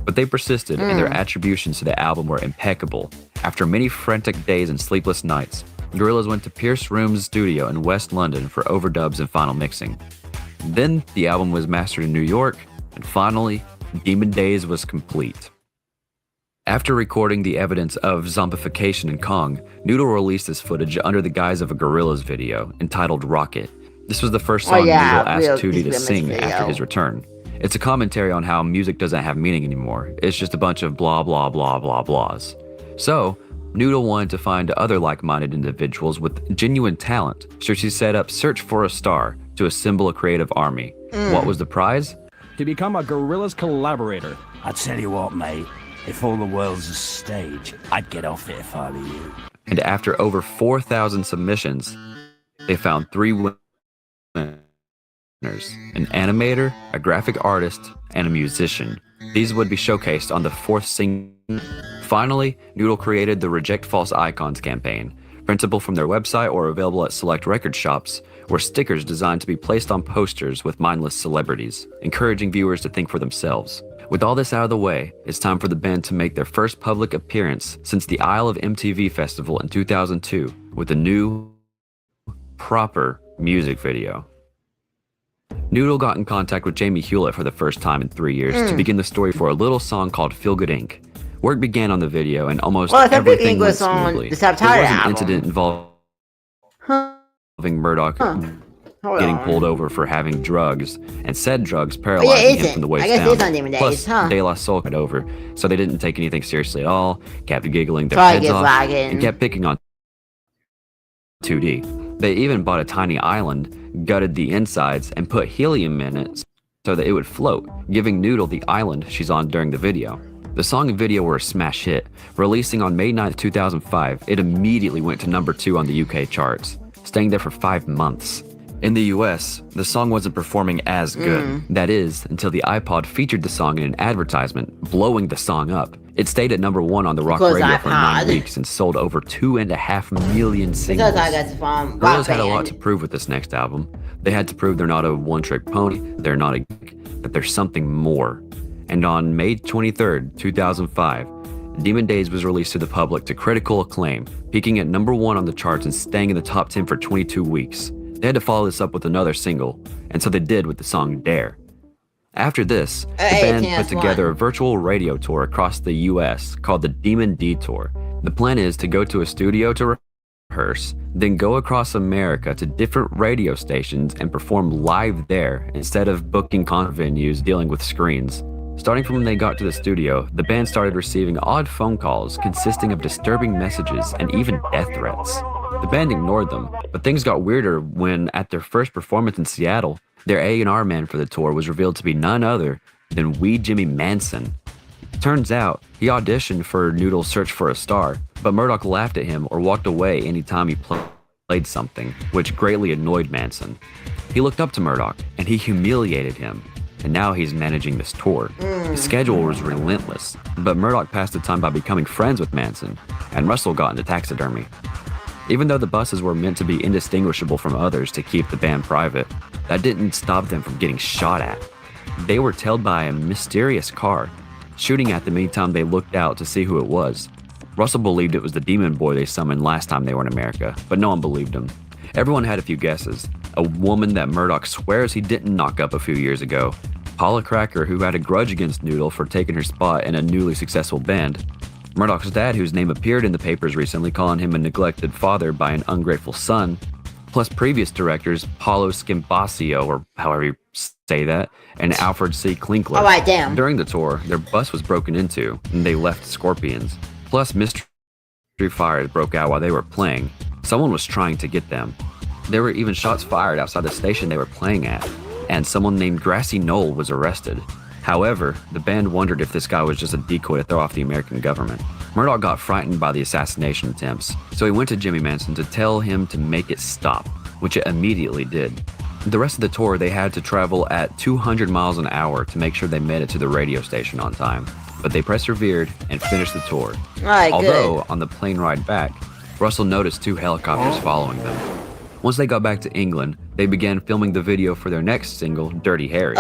But they persisted, and their attributions to the album were impeccable. After many frantic days and sleepless nights, Gorillaz went to Pierce Room's studio in West London for overdubs and final mixing. Then the album was mastered in New York, and finally, Demon Days was complete. After recording the evidence of zombification in Kong, Noodle released this footage under the guise of a Gorillaz video entitled Rocket. This was the first song Noodle asked 2D to sing after his return. It's a commentary on how music doesn't have meaning anymore. It's just a bunch of blah blah blah blah blahs. So, Noodle wanted to find other like-minded individuals with genuine talent, so she set up Search for a Star to assemble a creative army. What was the prize? To become a Gorillaz collaborator. I tell you what, mate. If all the world's a stage, I'd get off it if I were you. And after over 4,000 submissions, they found 3 winners: an animator, a graphic artist, and a musician. These would be showcased on the 4th single. Finally, Noodle created the Reject False Icons campaign. Printable from their website or available at select record shops, were stickers designed to be placed on posters with mindless celebrities, encouraging viewers to think for themselves. With all this out of the way, it's time for the band to make their first public appearance since the Isle of MTV Festival in 2002 with a new, proper music video. Noodle got in contact with Jamie Hewlett for the first time in 3 years to begin the story for a little song called Feel Good Inc. Work began on the video and almost everything went smoothly. There was an incident involving Murdoch getting pulled over for having drugs, and said drugs paralyzing him from the waist down. Plus, De La Soul got over, so they didn't take anything seriously at all, kept giggling their heads off, and kept picking on 2D. They even bought a tiny island, gutted the insides, and put helium in it so that it would float, giving Noodle the island she's on during the video. The song and video were a smash hit. Releasing on May 9th, 2005, it immediately went to number 2 on the UK charts, staying there for 5 months. In the US, the song wasn't performing as good. That is, until the iPod featured the song in an advertisement, blowing the song up. It stayed at number 1 on the rock radio for 9 weeks and sold over 2.5 million singles. Gorillaz had a lot to prove with this next album. They had to prove they're not a one-trick pony, they're not a geek, that there's something more. And on May 23rd, 2005, Demon Days was released to the public to critical acclaim, peaking at number 1 on the charts and staying in the top 10 for 22 weeks. They had to follow this up with another single, and so they did with the song Dare. After this, the band put together a virtual radio tour across the US called the Demon D Tour. The plan is to go to a studio to rehearse, then go across America to different radio stations and perform live there instead of booking concert venues dealing with screens. Starting from when they got to the studio, the band started receiving odd phone calls consisting of disturbing messages and even death threats. The band ignored them, but things got weirder when, at their first performance in Seattle, their A&R man for the tour was revealed to be none other than Wee Jimmy Manson. Turns out, he auditioned for Noodle's Search for a Star, but Murdoch laughed at him or walked away anytime he played something, which greatly annoyed Manson. He looked up to Murdoch, and he humiliated him. and now he's managing this tour. His schedule was relentless, but Murdoch passed the time by becoming friends with Manson, and Russell got into taxidermy. Even though the buses were meant to be indistinguishable from others to keep the band private, that didn't stop them from getting shot at. They were tailed by a mysterious car, shooting at them anytime they looked out to see who it was. Russell believed it was the demon boy they summoned last time they were in America, but no one believed him. Everyone had a few guesses. A woman that Murdoch swears he didn't knock up a few years ago, Paula Cracker, who had a grudge against Noodle for taking her spot in a newly successful band, Murdoch's dad, whose name appeared in the papers recently calling him a neglected father by an ungrateful son, plus previous directors Paulo Schimbasio, or however you say that, and Alfred C. Klinkler. All right, damn. During the tour, their bus was broken into, and they left Scorpions. Plus, mystery fires broke out while they were playing. Someone was trying to get them. There were even shots fired outside the station they were playing at, and someone named Grassy Knoll was arrested. However, the band wondered if this guy was just a decoy to throw off the American government. Murdoch got frightened by the assassination attempts, so he went to Jimmy Manson to tell him to make it stop, which it immediately did. The rest of the tour, they had to travel at 200 miles an hour to make sure they made it to the radio station on time, but they persevered and finished the tour. Although, on the plane ride back, Russell noticed 2 helicopters following them. Once they got back to England, they began filming the video for their next single, Dirty Harry.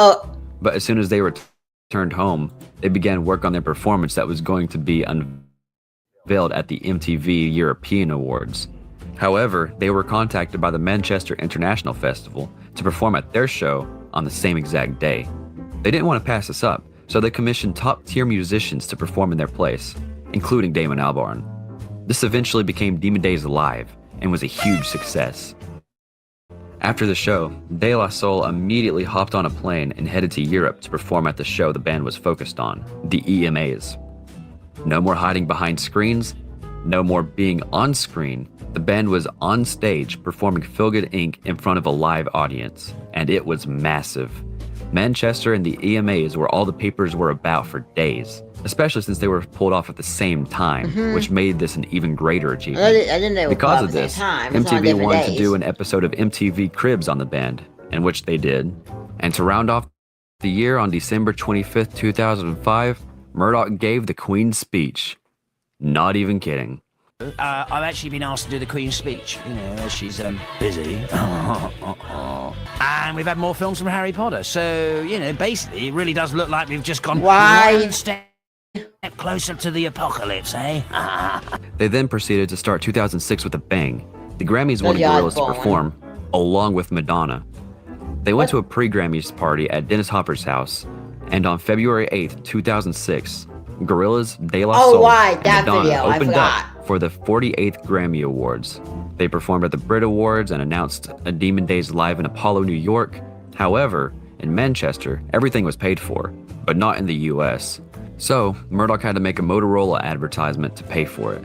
But as soon as they returned home, they began work on their performance that was going to be unveiled at the MTV European Awards. However, they were contacted by the Manchester International Festival to perform at their show on the same exact day. They didn't want to pass this up, so they commissioned top-tier musicians to perform in their place, including Damon Albarn. This eventually became Demon Days Live and was a huge success. After the show, De La Soul immediately hopped on a plane and headed to Europe to perform at the show the band was focused on, the EMAs. No more hiding behind screens, no more being on screen. The band was on stage performing Feel Good Inc. in front of a live audience, and it was massive. Manchester and the EMAs were all the papers were about for days, especially since they were pulled off at the same time, which made this an even greater achievement. I didn't know because of this, MTV wanted to do an episode of MTV Cribs on the band, in which they did. And to round off the year, on December 25th, 2005, Murdoch gave the Queen's speech. Not even kidding. I've actually been asked to do the Queen's speech, you know, she's busy. And we've had more films from Harry Potter, so, you know, basically it really does look like we've just gone one step closer to the apocalypse, eh? They then proceeded to start 2006 with a bang. The Grammys wanted Gorillaz to perform, along with Madonna. They went to a pre-Grammys party at Dennis Hopper's house, and on February 8th, 2006, Gorillaz, De La Soul, and Madonna opened up for the 48th Grammy Awards. They performed at the Brit Awards and announced a Demon Days Live in Apollo, New York. However, in Manchester, everything was paid for, but not in the US. So, Murdoch had to make a Motorola advertisement to pay for it.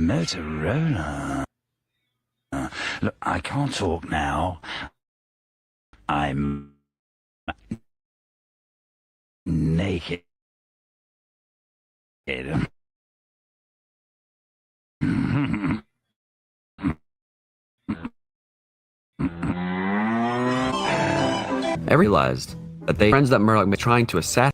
Motorola. Look, I can't talk now. I'm naked. I realized that they friends that Murdoch was trying to assassinate.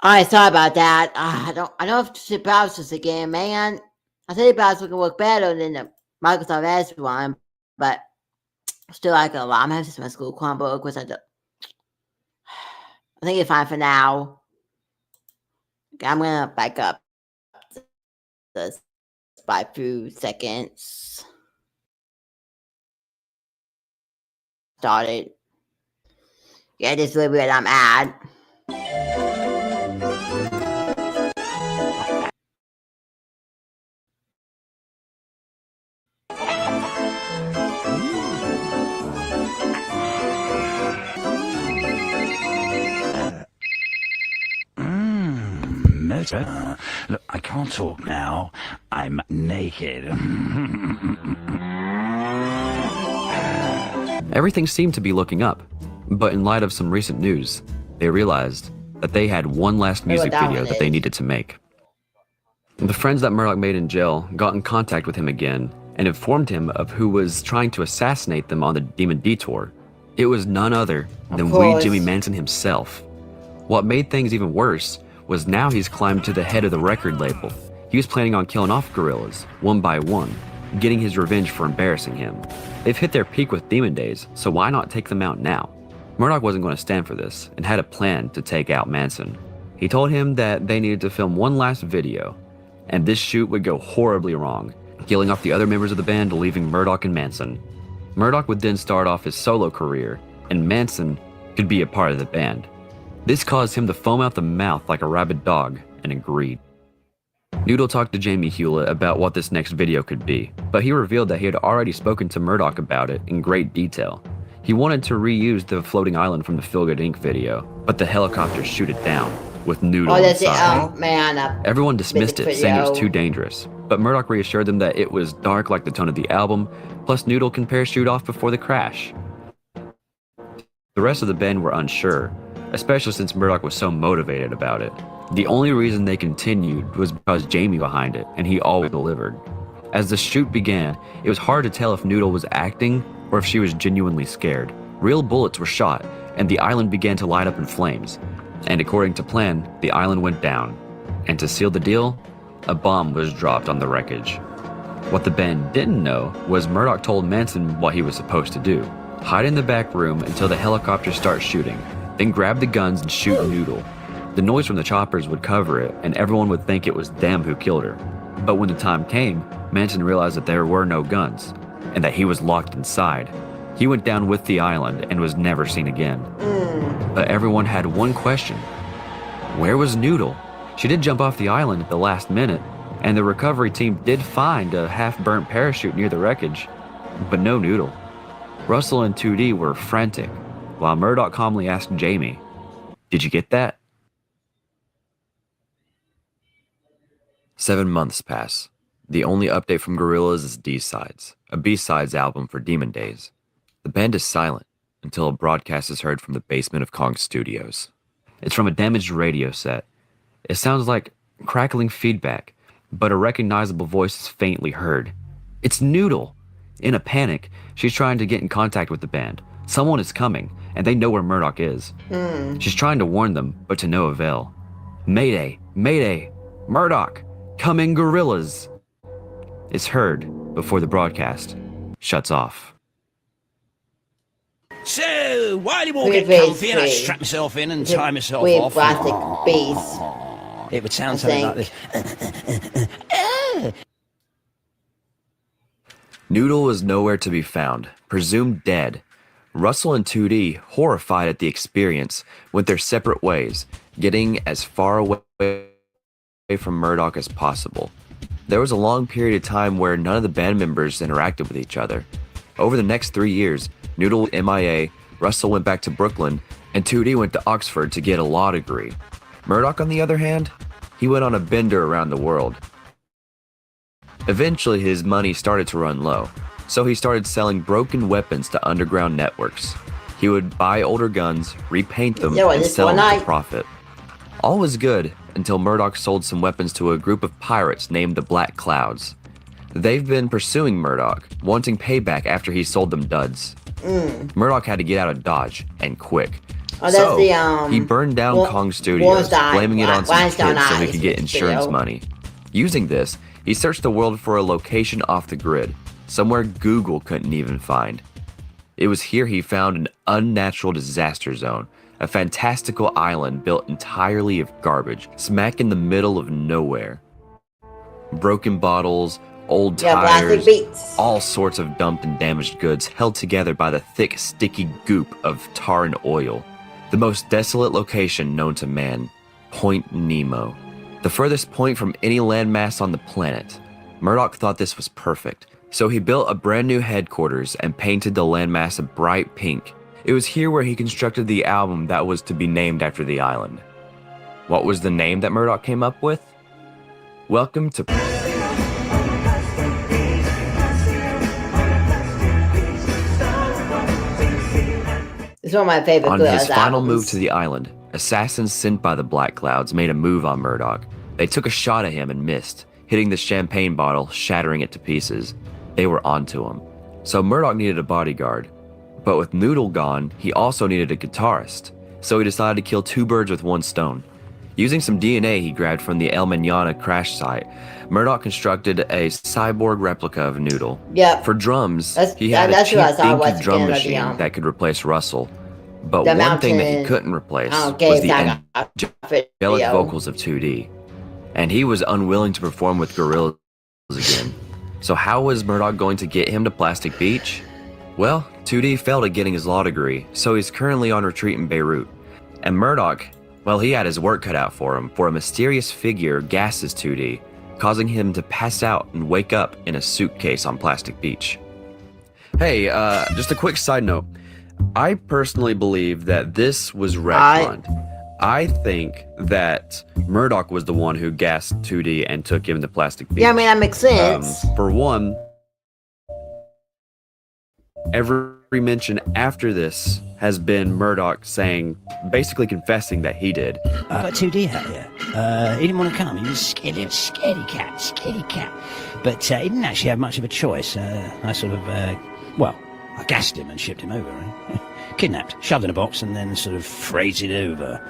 Alright, sorry about that. I don't know if the browsers again, man. I think the browser can work better than the Microsoft Edge one, but still like a lot. I'm having my school Chromebook, which I I think it's fine for now. Okay, I'm gonna back up this by a few seconds. Started. Yeah, this is where I'm at. Look, I can't talk now. I'm naked. Everything seemed to be looking up, but in light of some recent news, they realized that they had one last music video that they needed to make. The friends that Murdoch made in jail got in contact with him again and informed him of who was trying to assassinate them on the Demon Detour. It was none other than Wee Jimmy Manson himself. What made things even worse was now he's climbed to the head of the record label. He was planning on killing off Gorillaz, one by one, getting his revenge for embarrassing him. They've hit their peak with Demon Days, so why not take them out now? Murdoch wasn't going to stand for this, and had a plan to take out Manson. He told him that they needed to film one last video, and this shoot would go horribly wrong, killing off the other members of the band, leaving Murdoch and Manson. Murdoch would then start off his solo career, and Manson could be a part of the band. This caused him to foam out the mouth like a rabid dog, and agreed. Noodle talked to Jamie Hewlett about what this next video could be, but he revealed that he had already spoken to Murdoch about it in great detail. He wanted to reuse the floating island from the Feel Good Inc. video, but the helicopters shoot it down, with Noodle inside. Everyone dismissed it, saying it was too dangerous, but Murdoch reassured them that it was dark like the tone of the album, plus Noodle can parachute off before the crash. The rest of the band were unsure, especially since Murdoch was so motivated about it. The only reason they continued was because Jamie behind it, and he always delivered. As the shoot began, it was hard to tell if Noodle was acting or if she was genuinely scared. Real bullets were shot, and the island began to light up in flames. And according to plan, the island went down. And to seal the deal, a bomb was dropped on the wreckage. What the band didn't know was Murdoch told Manson what he was supposed to do. Hide in the back room until the helicopters start shooting, then grab the guns and shoot Noodle. The noise from the choppers would cover it, and everyone would think it was them who killed her. But when the time came, Manson realized that there were no guns, and that he was locked inside. He went down with the island and was never seen again. But everyone had one question. Where was Noodle? She did jump off the island at the last minute, and the recovery team did find a half-burnt parachute near the wreckage, but no Noodle. Russell and 2D were frantic, while Murdoch calmly asked Jamie, "Did you get that?" 7 months pass. The only update from Gorillaz is D-Sides, a B-Sides album for Demon Days. The band is silent until a broadcast is heard from the basement of Kong Studios. It's from a damaged radio set. It sounds like crackling feedback, but a recognizable voice is faintly heard. It's Noodle. In a panic, she's trying to get in contact with the band. Someone is coming, and they know where Murdoch is. She's trying to warn them, but to no avail. Mayday! Mayday! Murdoch! Coming Gorillaz! It's heard before the broadcast shuts off. So, while you all get comfy and I strap myself in and tie myself off... It would sound something like this. Noodle was nowhere to be found, presumed dead. Russell and 2D, horrified at the experience, went their separate ways, getting as far away from Murdoch as possible. There was a long period of time where none of the band members interacted with each other. Over the next 3 years, Noodle went MIA, Russell went back to Brooklyn, and 2D went to Oxford to get a law degree. Murdoch, on the other hand, he went on a bender around the world. Eventually, his money started to run low, so he started selling broken weapons to underground networks. He would buy older guns, repaint them, and sell them for profit. All was good until Murdoch sold some weapons to a group of pirates named the Black Clouds. They've been pursuing Murdoch, wanting payback after he sold them duds. Murdoch had to get out of Dodge, and quick. So, he burned down Kong Studios, blaming it on some kids so he could get insurance money. Using this, he searched the world for a location off the grid, somewhere Google couldn't even find. It was here he found an unnatural disaster zone, a fantastical island built entirely of garbage, smack in the middle of nowhere. Broken bottles, old tires, all sorts of dumped and damaged goods held together by the thick, sticky goop of tar and oil. The most desolate location known to man, Point Nemo. The furthest point from any landmass on the planet. Murdoch thought this was perfect, so he built a brand new headquarters and painted the landmass a bright pink. It was here where he constructed the album that was to be named after the island. What was the name that Murdoch came up with? Welcome to... It's one of my favorite On his final albums. move to the island, assassins sent by the Black Clouds made a move on Murdoch. They took a shot at him and missed, hitting the champagne bottle, shattering it to pieces. They were onto him. So Murdoch needed a bodyguard. But with Noodle gone, he also needed a guitarist. So he decided to kill two birds with one stone. Using some DNA he grabbed from the El Manana crash site, Murdoch constructed a cyborg replica of Noodle. Yep. For drums, he had a cheap dinky drum machine that could replace Russell. But one thing that he couldn't replace was the angelic vocals of 2D. And he was unwilling to perform with Gorillaz again. So how was Murdoch going to get him to Plastic Beach? Well, 2D failed at getting his law degree, so he's currently on retreat in Beirut. And Murdoch, well, he had his work cut out for him, for a mysterious figure gasses 2D, causing him to pass out and wake up in a suitcase on Plastic Beach. Hey, just a quick side note. I personally believe that this was retconned. I think that Murdoch was the one who gassed 2D and took him to Plastic Beach. Yeah, I mean, that makes sense. For one, every mention after this has been Murdoch saying, basically confessing that he did. I got 2D out here. He didn't want to come. He was scared, scaredy cat. But he didn't actually have much of a choice. I sort of, I gassed him and shipped him over. Right? Kidnapped, shoved in a box, and then sort of freighted over.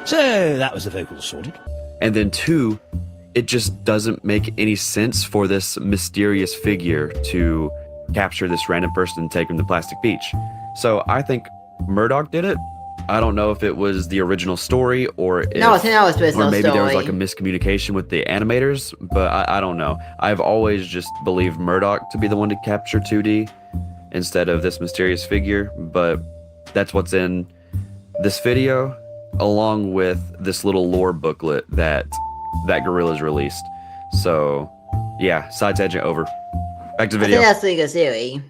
So that was the vocals sorted. And then two, it just doesn't make any sense for this mysterious figure to capture this random person and take him to Plastic Beach. So I think Murdoch did it. I don't know if it was the original story or if, or maybe there was like a miscommunication with the animators, but I don't know. I've always just believed Murdoch to be the one to capture 2D instead of this mysterious figure, but that's what's in this video, along with this little lore booklet that Gorillaz released. So, yeah, side tangent over. Back to the video. I think that's a good theory.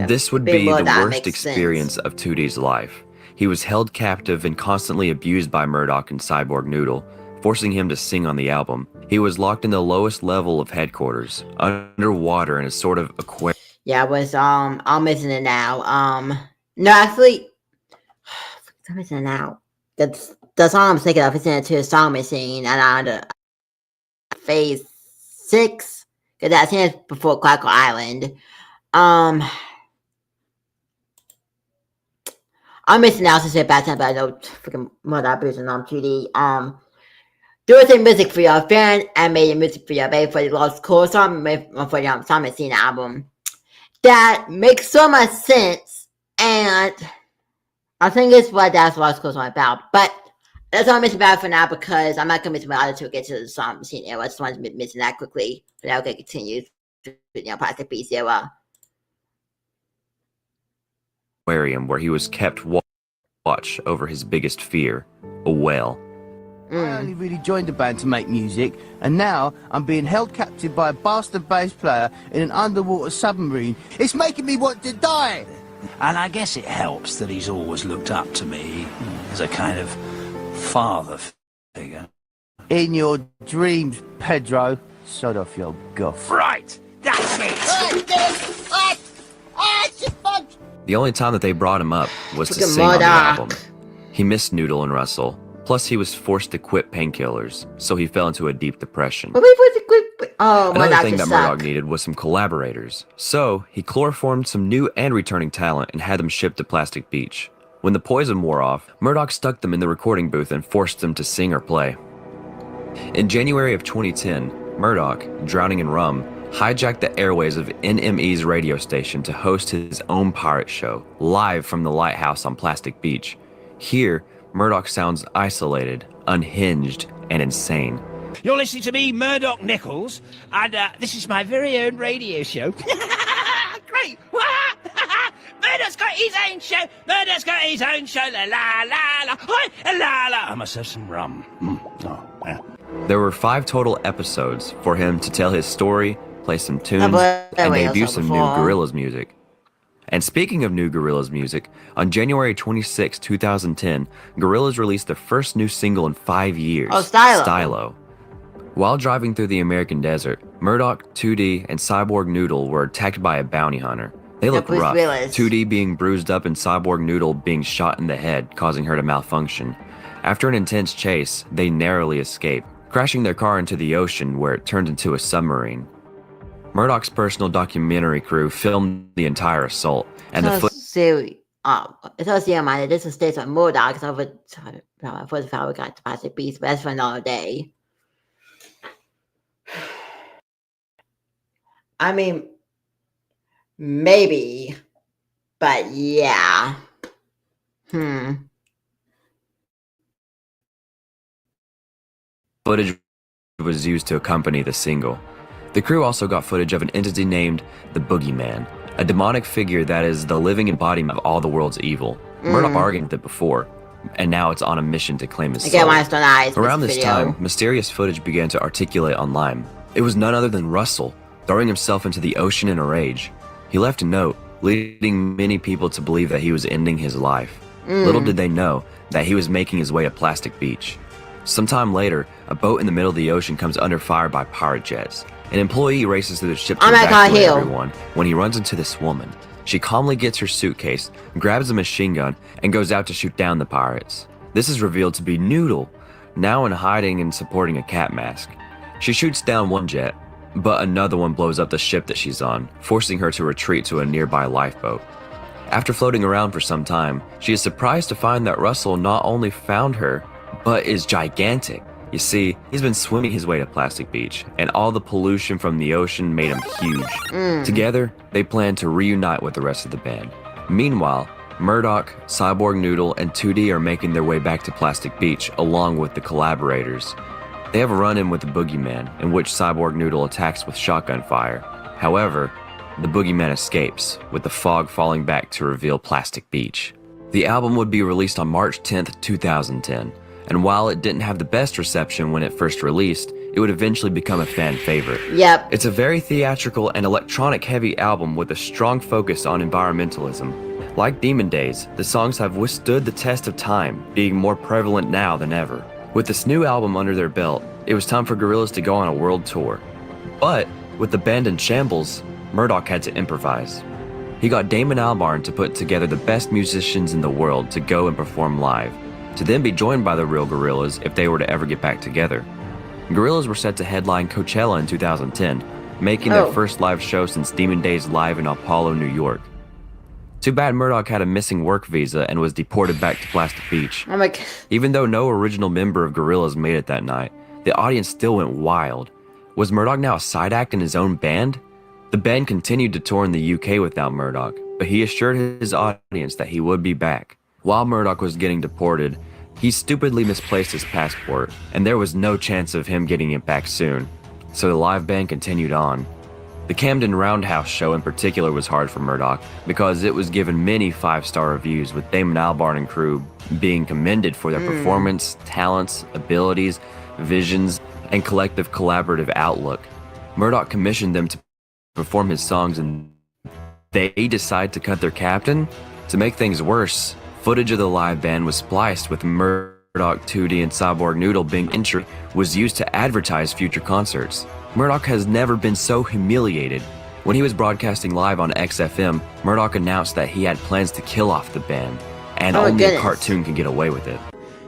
This would be the worst experience of 2D's life. He was held captive and constantly abused by Murdoch and Cyborg Noodle, forcing him to sing on the album. He was locked in the lowest level of headquarters, underwater in a sort of aquarium. Yeah, I was, I'm missing it now. No, actually, I'm missing it now. That's the song I'm thinking of is into a song machine, and on phase 6, because that's in before Crackle Island. I'm missing out since back time, but I know freaking Murdoch Bruce on 2D. Doing some music for your fan and made music for your baby for the Lost Cause song for the song machine album. That makes so much sense, and I think it's what that's Lost Cause song about. But that's all I'm missing about it for now because I'm not gonna miss my other two get to the song machine era. I just wanted to mention that quickly, but I'll get continued. Plastic Beach era. Aquarium where he was kept watch over his biggest fear, a whale. I only really joined the band to make music, and now I'm being held captive by a bastard bass player in an underwater submarine. It's making me want to die! And I guess it helps that he's always looked up to me as a kind of father figure. In your dreams, Pedro. Sod off your guff. Right! That's it! The only time that they brought him up was to sing on the album. He missed Noodle and Russell. Plus, he was forced to quit painkillers, so he fell into a deep depression. Another thing that Murdoch needed was some collaborators. So, he chloroformed some new and returning talent and had them shipped to Plastic Beach. When the poison wore off, Murdoch stuck them in the recording booth and forced them to sing or play. In January of 2010, Murdoch, drowning in rum, hijacked the airways of NME's radio station to host his own pirate show, live from the lighthouse on Plastic Beach. Here, Murdoch sounds isolated, unhinged, and insane. You're listening to me, Murdoch Nichols, and this is my very own radio show. Great! Murdoch's got his own show! Murdoch's got his own show! La la la la! Hi, la la! I must have some rum. Oh, yeah. There were 5 total episodes for him to tell his story, play some tunes, and debut some new Gorillaz music. And speaking of new Gorillaz music, on January 26, 2010, Gorillaz released their first new single in 5 years, Stylo. While driving through the American desert, Murdoch, 2D, and Cyborg Noodle were attacked by a bounty hunter. They look rough, 2D being bruised up and Cyborg Noodle being shot in the head, causing her to malfunction. After an intense chase, they narrowly escape, crashing their car into the ocean where it turned into a submarine. Murdoch's personal documentary crew filmed the entire assault, and the footage... it's also man, this is states on Murdoch, so for the fact we got Plastic Beast, but that's for another day. I mean, maybe, but yeah. Footage was used to accompany the single. The crew also got footage of an entity named the Boogeyman, a demonic figure that is the living embodiment of all the world's evil. Murdoch argued it before, and now it's on a mission to claim his soul. Around this time, mysterious footage began to articulate online. It was none other than Russell, throwing himself into the ocean in a rage. He left a note, leading many people to believe that he was ending his life. Little did they know that he was making his way to Plastic Beach. Sometime later, a boat in the middle of the ocean comes under fire by pirate jets. An employee races to the ship to evacuate everyone when he runs into this woman. She calmly gets her suitcase, grabs a machine gun, and goes out to shoot down the pirates. This is revealed to be Noodle, now in hiding and supporting a cat mask. She shoots down one jet, but another one blows up the ship that she's on, forcing her to retreat to a nearby lifeboat. After floating around for some time, she is surprised to find that Russell not only found her, but is gigantic. You see, he's been swimming his way to Plastic Beach, and all the pollution from the ocean made him huge. Together, they plan to reunite with the rest of the band. Meanwhile, Murdoch, Cyborg Noodle, and 2D are making their way back to Plastic Beach along with the collaborators. They have a run-in with the Boogeyman, in which Cyborg Noodle attacks with shotgun fire. However, the Boogeyman escapes, with the fog falling back to reveal Plastic Beach. The album would be released on March 10th, 2010. And while it didn't have the best reception when it first released, it would eventually become a fan favorite. Yep. It's a very theatrical and electronic-heavy album with a strong focus on environmentalism. Like Demon Days, the songs have withstood the test of time, being more prevalent now than ever. With this new album under their belt, it was time for Gorillaz to go on a world tour. But, with the band in shambles, Murdoch had to improvise. He got Damon Albarn to put together the best musicians in the world to go and perform live, to then be joined by the real Gorillaz if they were to ever get back together. Gorillaz were set to headline Coachella in 2010, making their first live show since Demon Days live in Apollo, New York. Too bad Murdoch had a missing work visa and was deported back to Plastic Beach. Oh my God. Even though no original member of Gorillaz made it that night, the audience still went wild. Was Murdoch now a side act in his own band? The band continued to tour in the UK without Murdoch, but he assured his audience that he would be back. While Murdoch was getting deported, he stupidly misplaced his passport, and there was no chance of him getting it back soon, so the live band continued on. The Camden Roundhouse show in particular was hard for Murdoch because it was given many 5-star reviews, with Damon Albarn and crew being commended for their performance, talents, abilities, visions, and collective collaborative outlook. Murdoch commissioned them to perform his songs, and they decide to cut their captain? To make things worse, footage of the live band was spliced with Murdoch, 2D, and Cyborg Noodle being injured was used to advertise future concerts. Murdoch has never been so humiliated. When he was broadcasting live on XFM, Murdoch announced that he had plans to kill off the band, and only a cartoon could get away with it.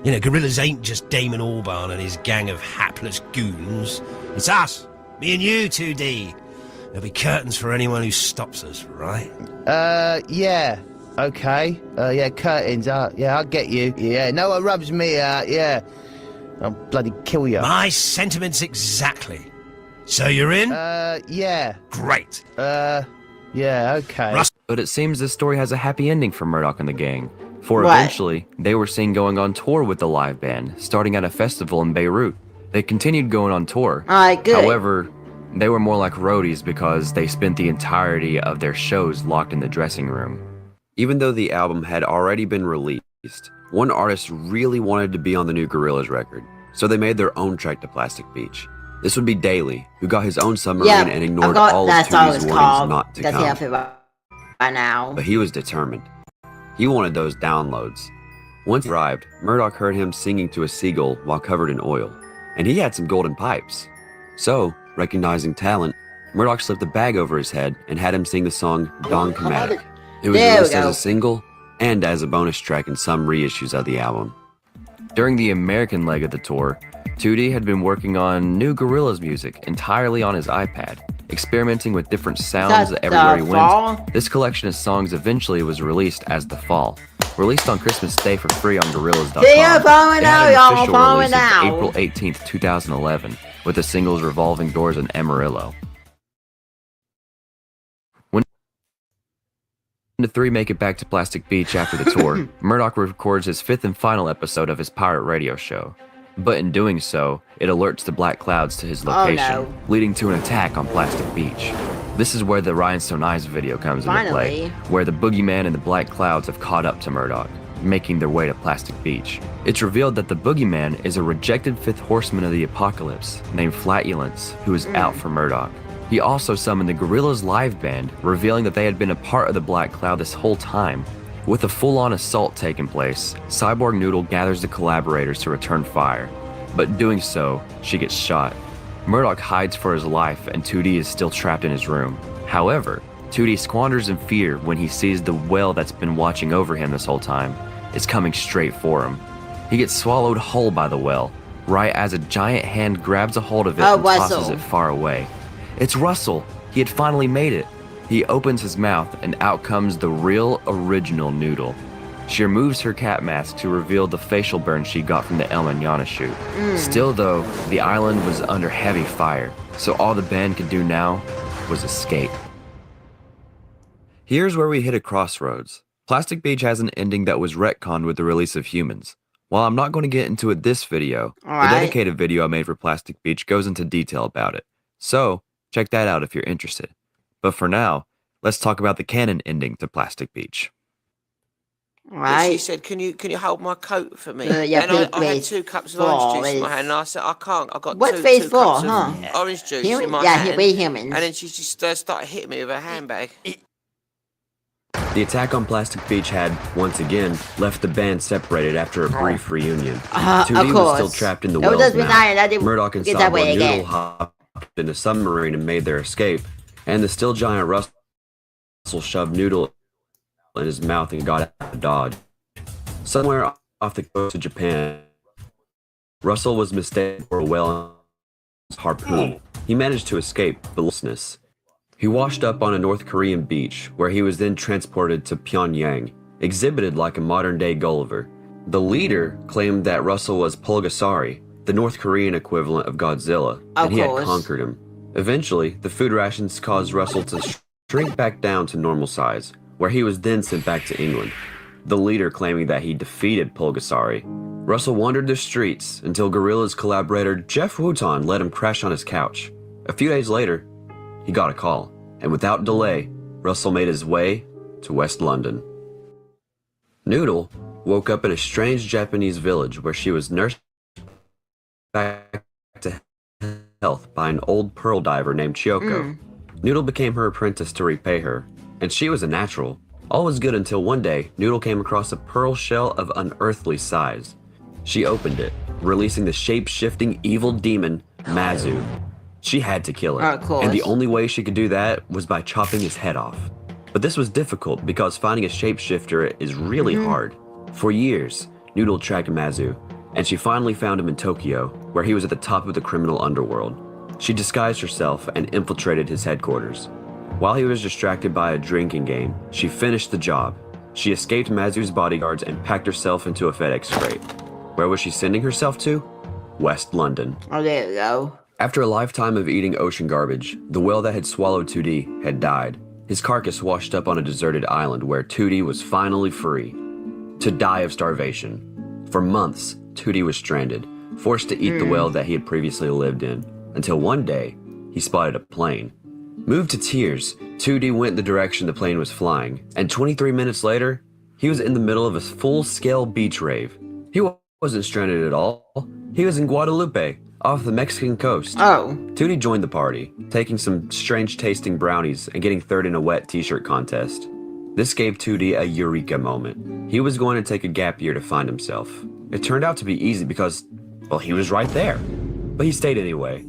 You know, Gorillaz ain't just Damon Albarn and his gang of hapless goons. It's us, me and you, 2D. There'll be curtains for anyone who stops us, right? Yeah. Okay. Yeah, curtains. Yeah, I'll get you. Yeah, no one rubs me out, yeah. I'll bloody kill you. My sentiments exactly. So you're in? Yeah. Great. Yeah, okay. But it seems this story has a happy ending for Murdoch and the gang. For What? eventually, they were seen going on tour with the live band, starting at a festival in Beirut. They continued going on tour. Alright, good. However, they were more like roadies because they spent the entirety of their shows locked in the dressing room. Even though the album had already been released, one artist really wanted to be on the new Gorillaz record, so they made their own track to Plastic Beach. This would be Daly, who got his own submarine and ignored all of Tootie's warnings not to come. Right now. But he was determined. He wanted those downloads. Once he arrived, Murdoch heard him singing to a seagull while covered in oil, and he had some golden pipes. So, recognizing talent, Murdoch slipped a bag over his head and had him sing the song Don Chromatic. It was released as a single and as a bonus track in some reissues of the album. During the American leg of the tour, Tootie had been working on new Gorillaz music entirely on his iPad, experimenting with different sounds everywhere he went. This collection of songs eventually was released as The Fall, released on Christmas Day for free on Gorillaz.com. It had an official release of April 18th, 2011, with the singles Revolving Doors and Amarillo. When the three make it back to Plastic Beach after the tour, Murdoch records his 5th and final episode of his pirate radio show. But in doing so, it alerts the Black Clouds to his location, leading to an attack on Plastic Beach. This is where the Rhinestone Eyes video comes into play, where the Boogeyman and the Black Clouds have caught up to Murdoch, making their way to Plastic Beach. It's revealed that the Boogeyman is a rejected 5th horseman of the apocalypse named Flatulence, who is out for Murdoch. He also summoned the Gorillaz live band, revealing that they had been a part of the Black Cloud this whole time. With a full-on assault taking place, Cyborg Noodle gathers the collaborators to return fire. But doing so, she gets shot. Murdoch hides for his life and Tootie is still trapped in his room. However, Tootie squanders in fear when he sees the whale that's been watching over him this whole time is coming straight for him. He gets swallowed whole by the whale, right as a giant hand grabs a hold of it and tosses it far away. It's Russell! He had finally made it! He opens his mouth and out comes the real original Noodle. She removes her cat mask to reveal the facial burn she got from the El Mañana shoot. Still though, the island was under heavy fire, so all the band could do now was escape. Here's where we hit a crossroads. Plastic Beach has an ending that was retconned with the release of Humans. While I'm not going to get into it this video, the dedicated video I made for Plastic Beach goes into detail about it. So, check that out if you're interested. But for now, let's talk about the canon ending to Plastic Beach. Right. She said, "Can you hold my coat for me?" And I had 2 cups of orange juice in my hand, and I said, "I can't. I've got two cups of orange juice in my hand." We humans. And then she just started hitting me with her handbag. The attack on Plastic Beach had, once again, left the band separated after a brief reunion. Tootie was still trapped in the whale's mouth. Murdoch and Cyborg Noodle hopped in a submarine and made their escape, and the still giant Russell shoved Noodle in his mouth and got out of Dodge. Somewhere off the coast of Japan, Russell was mistaken for a whale's harpoon. He managed to escape ballisness. He washed up on a North Korean beach, where he was then transported to Pyongyang, exhibited like a modern-day Gulliver. The leader claimed that Russell was Pulgasari, the North Korean equivalent of Godzilla, and he had conquered him. Eventually, the food rations caused Russell to shrink back down to normal size, where he was then sent back to England, the leader claiming that he defeated Pulgasari. Russell wandered the streets until Gorillaz collaborator Jeff Wooton let him crash on his couch. A few days later, he got a call, and without delay, Russell made his way to West London. Noodle woke up in a strange Japanese village where she was nursed back to health by an old pearl diver named Chiyoko. Noodle became her apprentice to repay her, and she was a natural. All was good until one day, Noodle came across a pearl shell of unearthly size. She opened it, releasing the shape-shifting evil demon, Mazu. She had to kill it, and the only way she could do that was by chopping his head off. But this was difficult because finding a shapeshifter is really hard. For years, Noodle tracked Mazu, and she finally found him in Tokyo, where he was at the top of the criminal underworld. She disguised herself and infiltrated his headquarters. While he was distracted by a drinking game, she finished the job. She escaped Mazu's bodyguards and packed herself into a FedEx freight. Where was she sending herself to? West London. Oh, there we go. After a lifetime of eating ocean garbage, the whale that had swallowed Tootie had died. His carcass washed up on a deserted island where Tootie was finally free. to die of starvation. For months, Tootie was stranded, forced to eat the well that he had previously lived in, until one day, he spotted a plane. Moved to tears, Tootie went the direction the plane was flying, and 23 minutes later, he was in the middle of a full-scale beach rave. He wasn't stranded at all. He was in Guadalupe, off the Mexican coast. Oh. Tootie joined the party, taking some strange-tasting brownies and getting third in a wet t-shirt contest. This gave Tootie a eureka moment. He was going to take a gap year to find himself. It turned out to be easy because, well, he was right there. But he stayed anyway.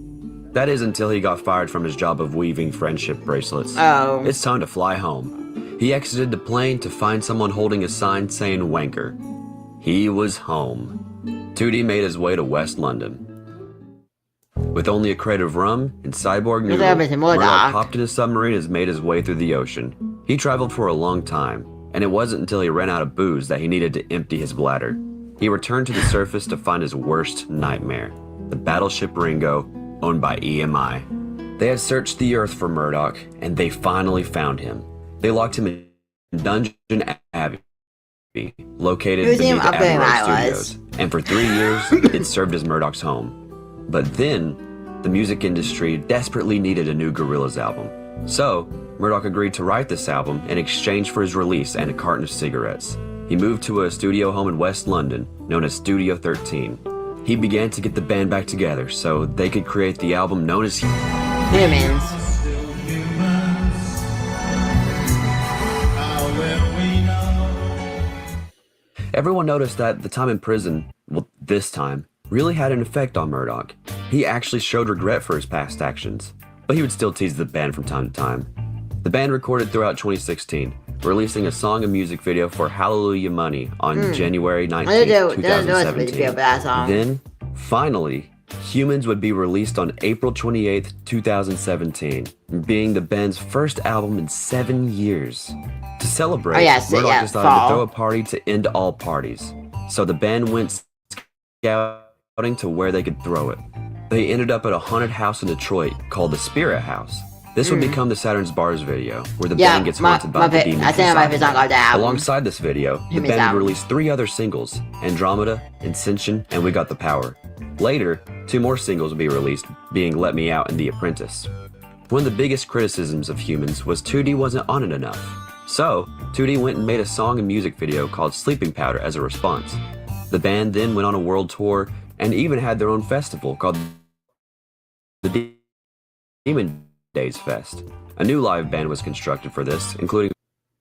That is until he got fired from his job of weaving friendship bracelets. Oh. It's time to fly home. He exited the plane to find someone holding a sign saying wanker. He was home. Tootie made his way to West London. With only a crate of rum and cyborg noodle, Murdoch hopped in a submarine and made his way through the ocean. He traveled for a long time, and it wasn't until he ran out of booze that he needed to empty his bladder. He returned to the surface to find his worst nightmare, the battleship Ringo, owned by EMI. They had searched the Earth for Murdoch, and they finally found him. They locked him in Dungeon Abbey, located beneath Admiral Studios, and for 3 years, it served as Murdoch's home. But then, the music industry desperately needed a new Gorillaz album. So, Murdoch agreed to write this album in exchange for his release and a carton of cigarettes. He moved to a studio home in West London, known as Studio 13. He began to get the band back together so they could create the album known as Humans. Everyone noticed that the time in prison, well, this time, really had an effect on Murdoch. He actually showed regret for his past actions, but he would still tease the band from time to time. The band recorded throughout 2016, releasing a song and music video for Hallelujah Money on January 19, 2017. Then, finally, Humans would be released on April 28, 2017, being the band's first album in 7 years. To celebrate, Murdoch decided to throw a party to end all parties. So the band went scouting to where they could throw it. They ended up at a haunted house in Detroit called the Spirit House. This would become the Saturn's Bars video, where the band gets haunted by the demon. Alongside this video, the band would release 3 other singles, Andromeda, Ascension, and We Got the Power. Later, 2 more singles would be released, being Let Me Out and The Apprentice. One of the biggest criticisms of Humans was Tootie wasn't on it enough. So, Tootie went and made a song and music video called Sleeping Powder as a response. The band then went on a world tour and even had their own festival called the Demon Days Fest. A new live band was constructed for this, including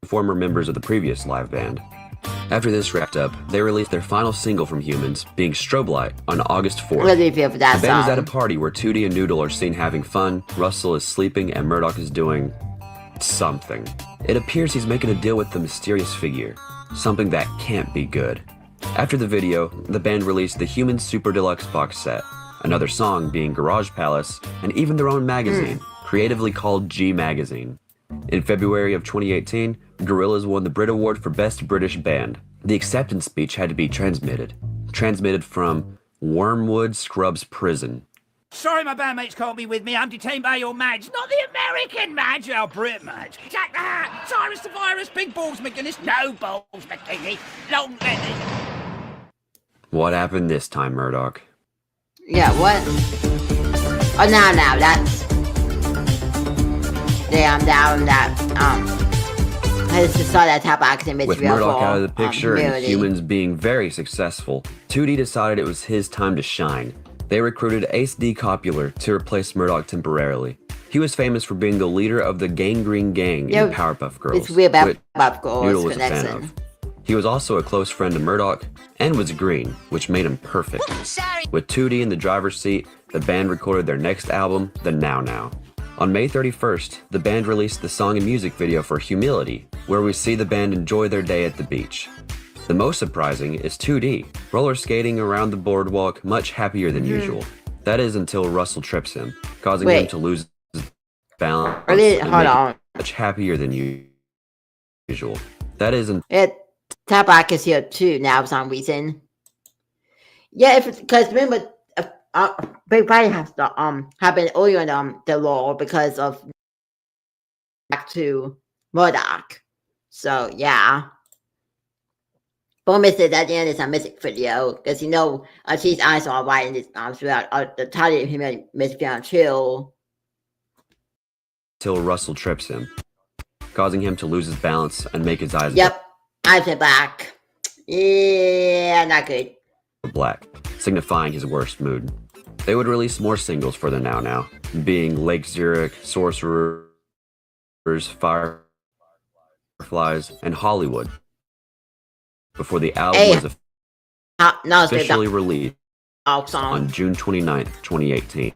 former members of the previous live band. After this wrapped up, they released their final single from Humans, being Strobe Light, on August 4th. The band is at a party where Tootie and Noodle are seen having fun, Russell is sleeping, and Murdoch is doing something. It appears he's making a deal with the mysterious figure, something that can't be good. After the video, the band released the Humans Super Deluxe box set, another song being Garage Palace, and even their own magazine, creatively called G Magazine. In February of 2018, Gorillaz won the Brit Award for Best British Band. The acceptance speech had to be transmitted from Wormwood Scrubs Prison. Sorry my bandmates can't be with me. I'm detained by your Madge. Not the American Madge, our Brit Madge. Jack the Hat, Cyrus the Virus, Big Balls McGinnis, no balls McKinney, long Lenny. What happened this time, Murdoch? Yeah, what? Oh, now, that's... Damn, I just saw that top accident with Murdoch out of the picture and Humans being very successful, Tootie decided it was his time to shine. They recruited Ace D. Coppola to replace Murdoch temporarily. He was famous for being the leader of the Gangrene Gang in Powerpuff Girls, it's weird about Powerpuff Girls Noodle was a fan of. He was also a close friend to Murdoch and was green, which made him perfect. With Tootie in the driver's seat, the band recorded their next album, The Now Now. On May 31st, the band released the song and music video for Humility, where we see the band enjoy their day at the beach. The most surprising is 2D, roller skating around the boardwalk much happier than usual. That is until Russell trips him, causing him to lose his balance much happier than usual. That isn't... Tapak is here too now for some reason. Yeah, because remember... Big Party has to happen earlier in the law because of back to Murdoch. So yeah. Bonus is at the end is a music video because she's eyes are white and it's throughout the title of him music video too. Till Russell trips him, causing him to lose his balance and make his eyes. Yep, eyes are black. Yeah, not good. Black, signifying his worst mood. They would release more singles for the Now, being Lake Zurich, Sorcerers, Fireflies, and Hollywood, before the album was officially released on June 29th, 2018.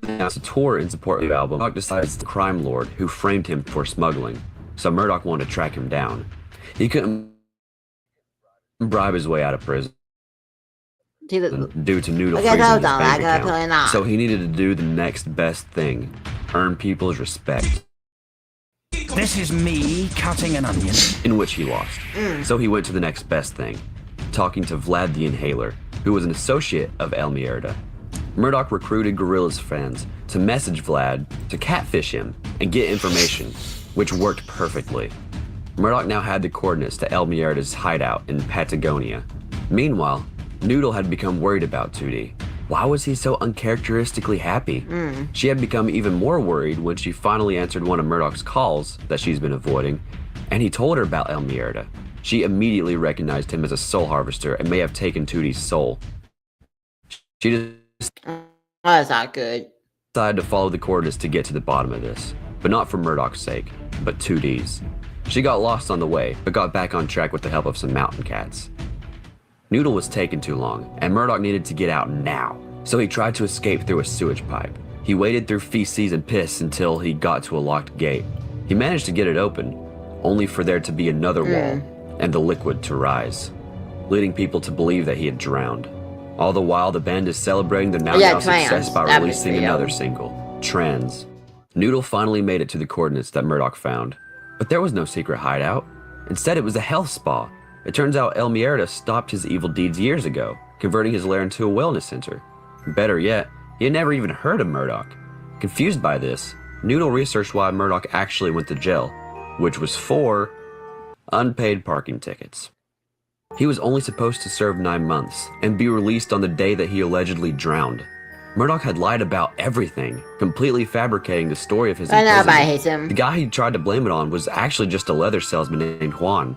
Now, it's a tour in support of the album. Murdoch decides the crime lord who framed him for smuggling, so Murdoch wanted to track him down. He couldn't bribe his way out of prison due to Noodle freezing his bank account, so he needed to do the next best thing, earn people's respect. This is me cutting an onion. In which he lost. So he went to the next best thing, talking to Vlad the Inhaler, who was an associate of El Mierda. Murdoch recruited Gorillaz fans to message Vlad to catfish him and get information, which worked perfectly. Murdoch now had the coordinates to El Mierda's hideout in Patagonia. Meanwhile, Noodle had become worried about 2D. Why was he so uncharacteristically happy? She had become even more worried when she finally answered one of Murdoch's calls that she's been avoiding, and he told her about El Mierda. She immediately recognized him as a soul harvester and may have taken 2D's soul. She that's not good. Decided to follow the coordinates to get to the bottom of this, but not for Murdoch's sake, but 2D's. She got lost on the way, but got back on track with the help of some mountain cats. Noodle was taking too long, and Murdoch needed to get out now, so he tried to escape through a sewage pipe. He waded through feces and piss until he got to a locked gate. He managed to get it open, only for there to be another wall, and the liquid to rise, leading people to believe that he had drowned. All the while, the band is celebrating their Now success by releasing another single, Trans. Noodle finally made it to the coordinates that Murdoch found, but there was no secret hideout. Instead, it was a health spa. It turns out El Mierda stopped his evil deeds years ago, converting his lair into a wellness center. Better yet, he had never even heard of Murdoch. Confused by this, Noodle researched why Murdoch actually went to jail, which was for unpaid parking tickets. He was only supposed to serve 9 months and be released on the day that he allegedly drowned. Murdoch had lied about everything, completely fabricating the story of his imprisonment. The guy he tried to blame it on was actually just a leather salesman named Juan.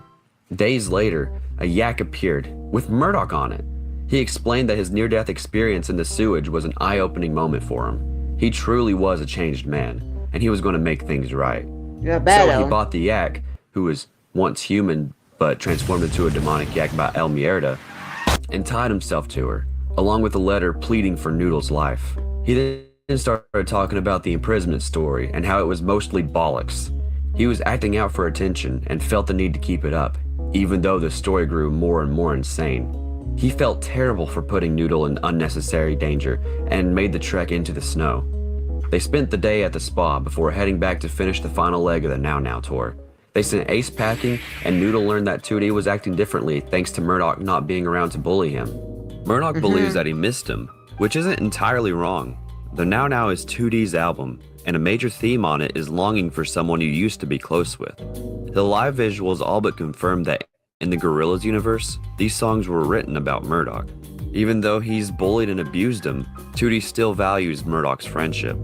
Days later, a yak appeared, with Murdoch on it. He explained that his near-death experience in the sewage was an eye-opening moment for him. He truly was a changed man, and he was going to make things right. So he bought the yak, who was once human but transformed into a demonic yak by El Mierda, and tied himself to her, along with a letter pleading for Noodle's life. He then started talking about the imprisonment story and how it was mostly bollocks. He was acting out for attention and felt the need to keep it up, even though the story grew more and more insane. He felt terrible for putting Noodle in unnecessary danger and made the trek into the snow. They spent the day at the spa before heading back to finish the final leg of the Now tour. They sent Ace packing, and Noodle learned that 2D was acting differently thanks to Murdoch not being around to bully him. Murdoch believes that he missed him, which isn't entirely wrong. The Now is 2D's album, and a major theme on it is longing for someone you used to be close with. The live visuals all but confirm that in the Gorillaz universe, these songs were written about Murdoch. Even though he's bullied and abused him, 2D still values Murdoch's friendship.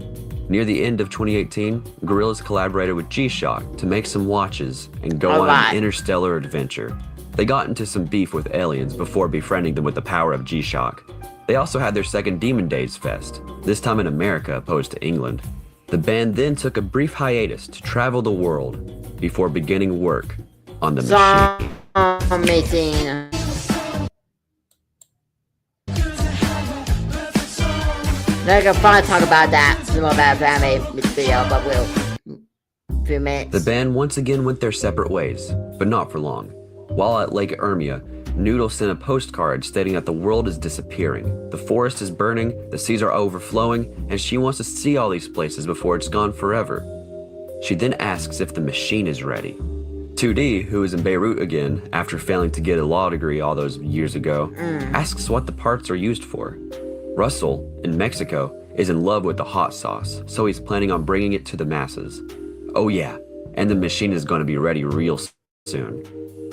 Near the end of 2018, Gorillaz collaborated with G-Shock to make some watches and go on an interstellar adventure. They got into some beef with aliens before befriending them with the power of G-Shock. They also had their second Demon Days Fest, this time in America opposed to England. The band then took a brief hiatus to travel the world before beginning work on the machine. Amazing. They're gonna probably talk about that some more about family video, but we'll few minutes. The band once again went their separate ways, but not for long. While at Lake Ermia, Noodle sent a postcard stating that the world is disappearing, the forest is burning, the seas are overflowing, and she wants to see all these places before it's gone forever. She then asks if the machine is ready. 2D, who is in Beirut again after failing to get a law degree all those years ago, asks what the parts are used for. Russell, in Mexico, is in love with the hot sauce, so he's planning on bringing it to the masses. Oh yeah, and the machine is going to be ready real soon.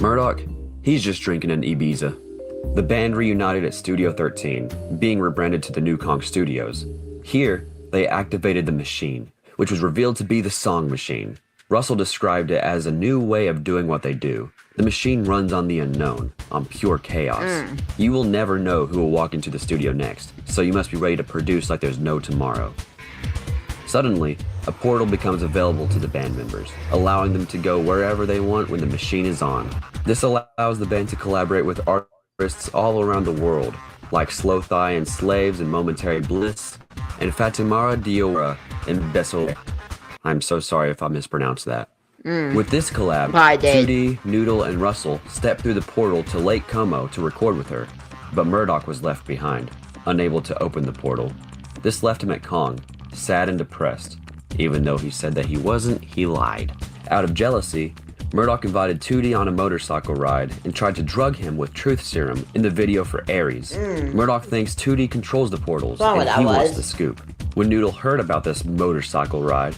Murdoch, He's just drinking in Ibiza. The band reunited at Studio 13, being rebranded to the New Kong Studios. Here, they activated the machine, which was revealed to be the Song Machine. Russell described it as a new way of doing what they do. The machine runs on the unknown, on pure chaos. You will never know who will walk into the studio next, so you must be ready to produce like there's no tomorrow. Suddenly, a portal becomes available to the band members, allowing them to go wherever they want when the machine is on. This allows the band to collaborate with artists all around the world, like Slow Thigh and Slaves and Momentary Bliss, and Fatimara Diora and Bessel. I'm so sorry if I mispronounced that. With this collab, 2D, Noodle, and Russell stepped through the portal to Lake Como to record with her, but Murdoch was left behind, unable to open the portal. This left him at Kong, sad and depressed. Even though he said that he wasn't, he lied. Out of jealousy, Murdoch invited 2D on a motorcycle ride and tried to drug him with truth serum in the video for Ares. Murdoch thinks 2D controls the portals and he wants the scoop. When Noodle heard about this motorcycle ride,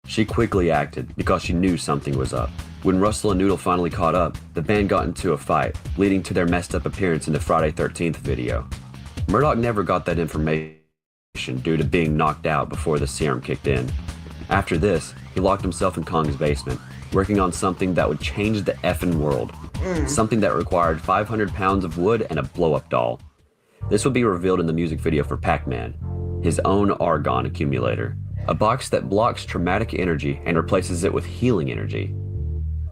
she quickly acted because she knew something was up. When Russell and Noodle finally caught up, the band got into a fight, leading to their messed up appearance in the Friday 13th video. Murdoch never got that information due to being knocked out before the serum kicked in. After this, he locked himself in Kong's basement, working on something that would change the effing world. Something that required 500 pounds of wood and a blow-up doll. This would be revealed in the music video for Pac-Man, his own Argon accumulator. A box that blocks traumatic energy and replaces it with healing energy.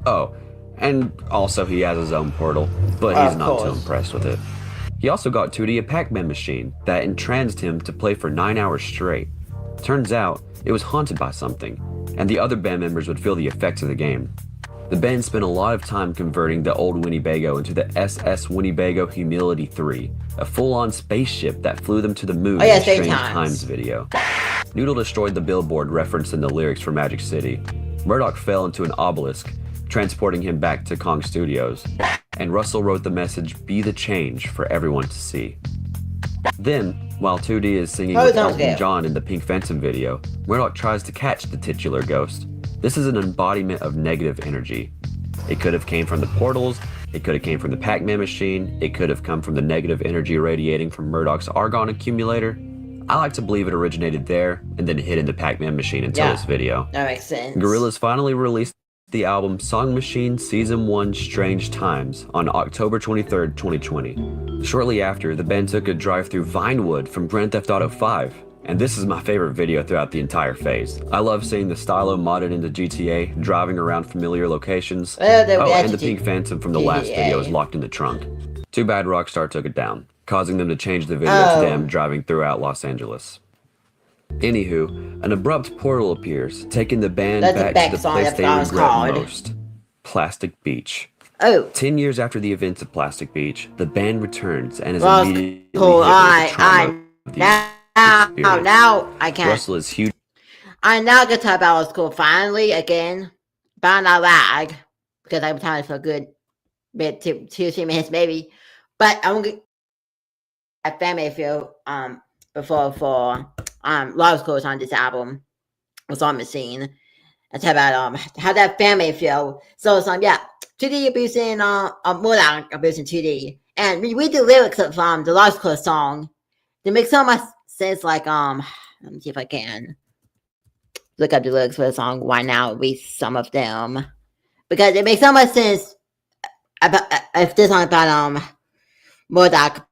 Oh, and also he has his own portal, but he's not too impressed with it. He also got 2D a Pac-Man machine that entranced him to play for 9 hours straight. Turns out, it was haunted by something, and the other band members would feel the effects of the game. The band spent a lot of time converting the old Winnebago into the SS Winnebago Humility 3, a full-on spaceship that flew them to the moon in the Strange Times video. Noodle destroyed the billboard referenced in the lyrics for Magic City. Murdoch fell into an obelisk, transporting him back to Kong Studios, and Russell wrote the message, "Be the change," for everyone to see. Then, while 2D is singing with Elton John in the Pink Phantom video, Murdoch tries to catch the titular ghost. This is an embodiment of negative energy. It could have came from the portals, it could have came from the Pac-Man machine, it could have come from the negative energy radiating from Murdoch's Argon accumulator. I like to believe it originated there and then hid in the Pac-Man machine until this video. That makes sense. Gorillaz finally released the album Song Machine Season 1 Strange Times on October 23rd, 2020. Shortly after, the band took a drive through Vinewood from Grand Theft Auto 5, and this is my favorite video throughout the entire phase. I love seeing the stylo modded into GTA, driving around familiar locations. And the Pink Phantom from the last video is locked in the trunk. Too bad Rockstar took it down, causing them to change the video to them driving throughout Los Angeles. Anywho, an abrupt portal appears, taking the band back to the place they regret most, Plastic Beach. 10 years after the events of Plastic Beach, the band returns and is immediately hit with the trauma of the now I can't. Russell is huge. I now get to about school finally again, but I'm not lag because I'm trying for a good bit, 2-3 minutes maybe. But I'm gonna at Family Feel before for Law School on this album was on the scene. And talk about how that family feel. So it's 2D abusing Murdoch abusing 2D. And we read the lyrics of the Law School song. They make so much sense, like let me see if I can look up the lyrics for the song right now, read some of them. Because it makes so much sense about if this song about Murdoch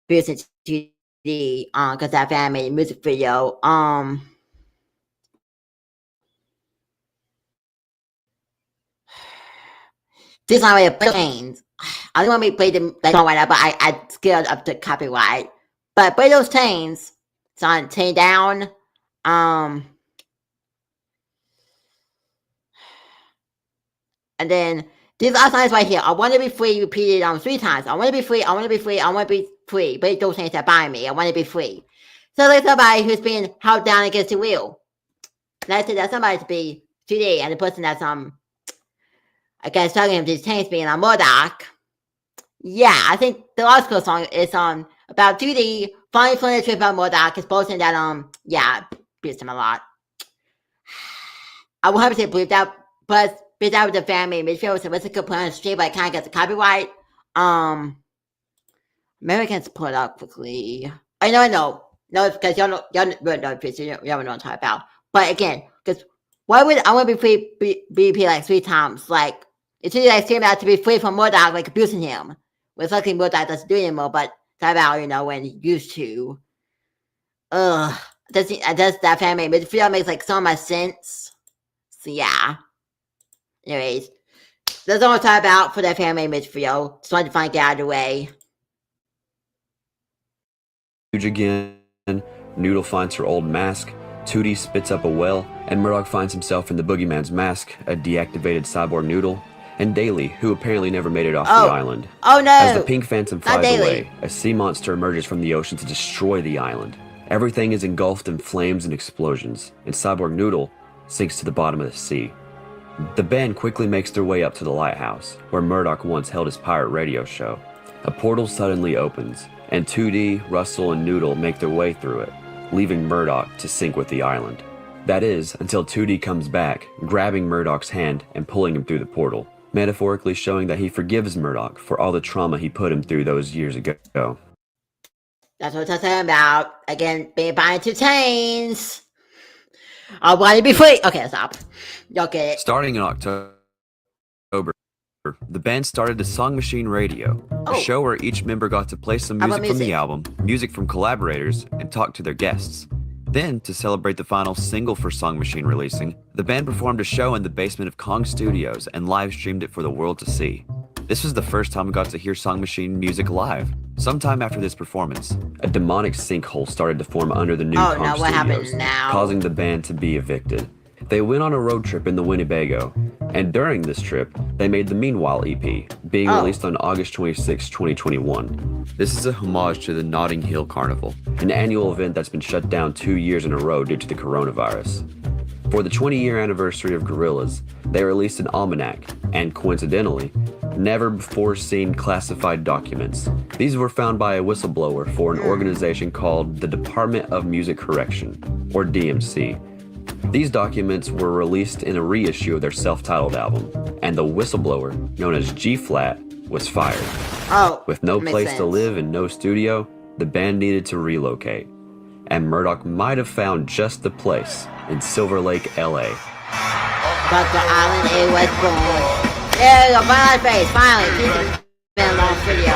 abusing 2D. Because that family music video, this song really planes. I don't want me to play the song right now, but I scared up the copyright. But play those chains. It's on Chain Down. And then these last lines right here. I want to be free, repeated 3 times. I want to be free, I want to be free, I want to be free. But those chains that bind me. I want to be free. So there's somebody who's been held down against the wheel. And I said that somebody to be 2D, and the person that's I guess talking him to chains being on Murdoch. Yeah, I think the Law School song is about 2D finally feeling the truth about Murdoch, exposing that abused him a lot. I will have to believe that, but Because that was the family midfield, so what's a good put on the street, but it kind of gets the copyright. Americans pull it up quickly. I know, because y'all know, you know what I'm talking about. But again, because why would I want to be paid like 3 times? Like, it's really like saying out to be free from Murdoch, like abusing him. Well, it's luckily Murdoch doesn't do it anymore, but talk about, you know, when he used to. Does that family midfield makes like so much sense. So yeah. Anyways, that's all I'm talking about for that family midfield. Just wanted to finally get out of the way. Huge again. Noodle finds her old mask. Tootie spits up a well, and Murdoch finds himself in the boogeyman's mask, a deactivated cyborg Noodle, and Daly, who apparently never made it off the island. Oh no! As the pink phantom flies away, a sea monster emerges from the ocean to destroy the island. Everything is engulfed in flames and explosions, and cyborg Noodle sinks to the bottom of the sea. The band quickly makes their way up to the lighthouse, where Murdoch once held his pirate radio show. A portal suddenly opens, and 2D, Russell, and Noodle make their way through it, leaving Murdoch to sink with the island. That is, until 2D comes back, grabbing Murdoch's hand and pulling him through the portal, metaphorically showing that he forgives Murdoch for all the trauma he put him through those years ago. That's what I'm talking about. Again, being behind 2 chains. I want to be free. Okay, stop. Y'all get it. Starting in October, the band started the Song Machine Radio, a show where each member got to play some music from the album, music from collaborators, and talk to their guests. Then, to celebrate the final single for Song Machine releasing, the band performed a show in the basement of Kong Studios and live-streamed it for the world to see. This was the first time we got to hear Song Machine music live. Sometime after this performance, a demonic sinkhole started to form under the new Kong Studios, causing the band to be evicted. They went on a road trip in the Winnebago, and during this trip, they made the Meanwhile EP, being released on August 26, 2021. This is a homage to the Notting Hill Carnival, an annual event that's been shut down 2 years in a row due to the coronavirus. For the 20-year anniversary of Gorillaz, they released an almanac, and coincidentally, never-before-seen classified documents. These were found by a whistleblower for an organization called the Department of Music Correction, or DMC. These documents were released in a reissue of their self-titled album, and the whistleblower, known as G-Flat, was fired. With no place to live and no studio, the band needed to relocate. And Murdoch might have found just the place in Silver Lake, LA. But the island it was born. There you go, finally face, finally. It's been a long video.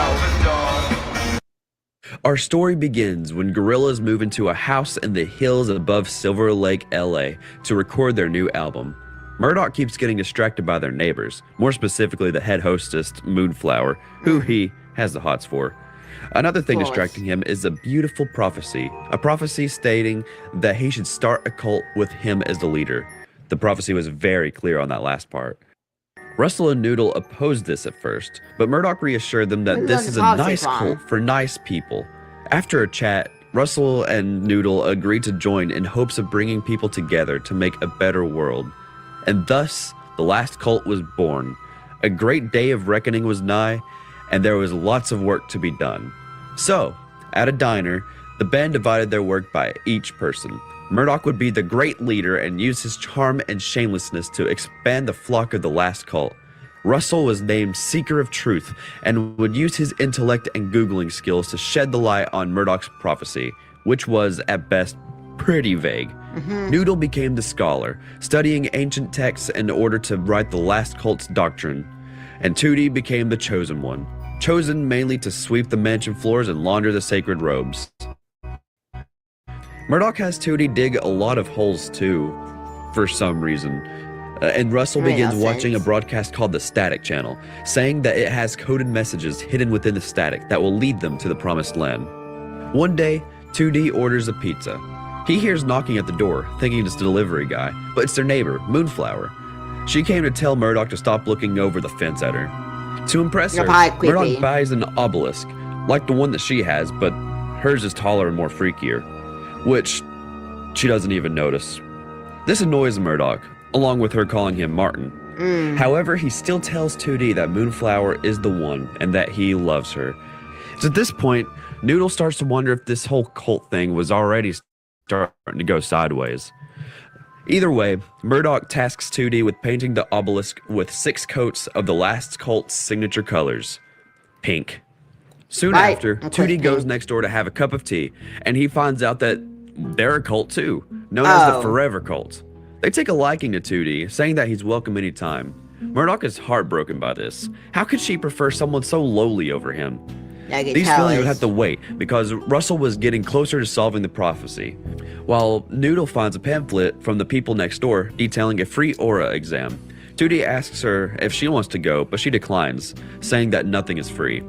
Our story begins when Gorillaz move into a house in the hills above Silver Lake, LA to record their new album. Murdoch keeps getting distracted by their neighbors, more specifically the head hostess, Moonflower, who he has the hots for. Another thing distracting him is a beautiful prophecy, a prophecy stating that he should start a cult with him as the leader. The prophecy was very clear on that last part. Russell and Noodle opposed this at first, but Murdoch reassured them that this is a nice cult for nice people. After a chat, Russell and Noodle agreed to join in hopes of bringing people together to make a better world. And thus, the last cult was born. A great day of reckoning was nigh, and there was lots of work to be done. So, at a diner, the band divided their work by each person. Murdoch would be the great leader and use his charm and shamelessness to expand the flock of the last cult. Russell was named Seeker of Truth and would use his intellect and Googling skills to shed the light on Murdoch's prophecy, which was, at best, pretty vague. Noodle became the scholar, studying ancient texts in order to write the last cult's doctrine. And 2D became the chosen one, chosen mainly to sweep the mansion floors and launder the sacred robes. Murdoch has 2D dig a lot of holes too, for some reason. And Russell begins watching a broadcast called the Static Channel, saying that it has coded messages hidden within the static that will lead them to the promised land. One day, 2D orders a pizza. He hears knocking at the door, thinking it's the delivery guy, but it's their neighbor, Moonflower. She came to tell Murdoch to stop looking over the fence at her. To impress her, Murdoch buys an obelisk, like the one that she has, but hers is taller and more freakier, which she doesn't even notice. This annoys Murdoch, along with her calling him Martin. However, he still tells 2D that Moonflower is the one and that he loves her. So at this point, Noodle starts to wonder if this whole cult thing was already starting to go sideways. Either way, Murdoch tasks 2D with painting the obelisk with 6 coats of the last cult's signature colors, pink. Soon after, 2D goes next door to have a cup of tea, and he finds out that they're a cult too, known as the Forever Cult. They take a liking to 2D, saying that he's welcome anytime. Murdoch is heartbroken by this. How could she prefer someone so lowly over him? These feelings would have to wait, because Russell was getting closer to solving the prophecy. While Noodle finds a pamphlet from the people next door detailing a free aura exam. 2D asks her if she wants to go, but she declines, saying that nothing is free.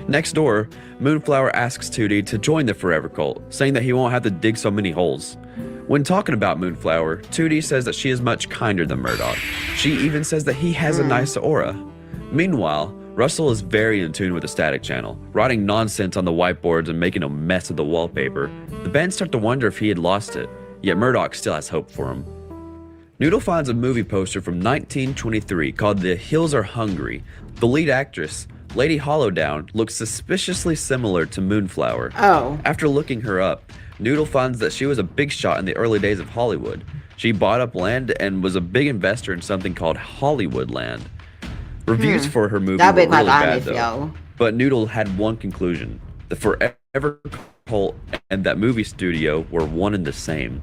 Next door, Moonflower asks 2D to join the Forever Cult, saying that he won't have to dig so many holes. When talking about Moonflower, 2D says that she is much kinder than Murdoch. She even says that he has a nice aura. Meanwhile, Russell is very in tune with the Static Channel, writing nonsense on the whiteboards and making a mess of the wallpaper. The band start to wonder if he had lost it, yet Murdoch still has hope for him. Noodle finds a movie poster from 1923 called The Hills Are Hungry. The lead actress, Lady Hollowdown, looks suspiciously similar to Moonflower. After looking her up, Noodle finds that she was a big shot in the early days of Hollywood. She bought up land and was a big investor in something called Hollywood Land. Reviews for her movie were really bad though, but Noodle had one conclusion: the Forever Cult and that movie studio were one and the same.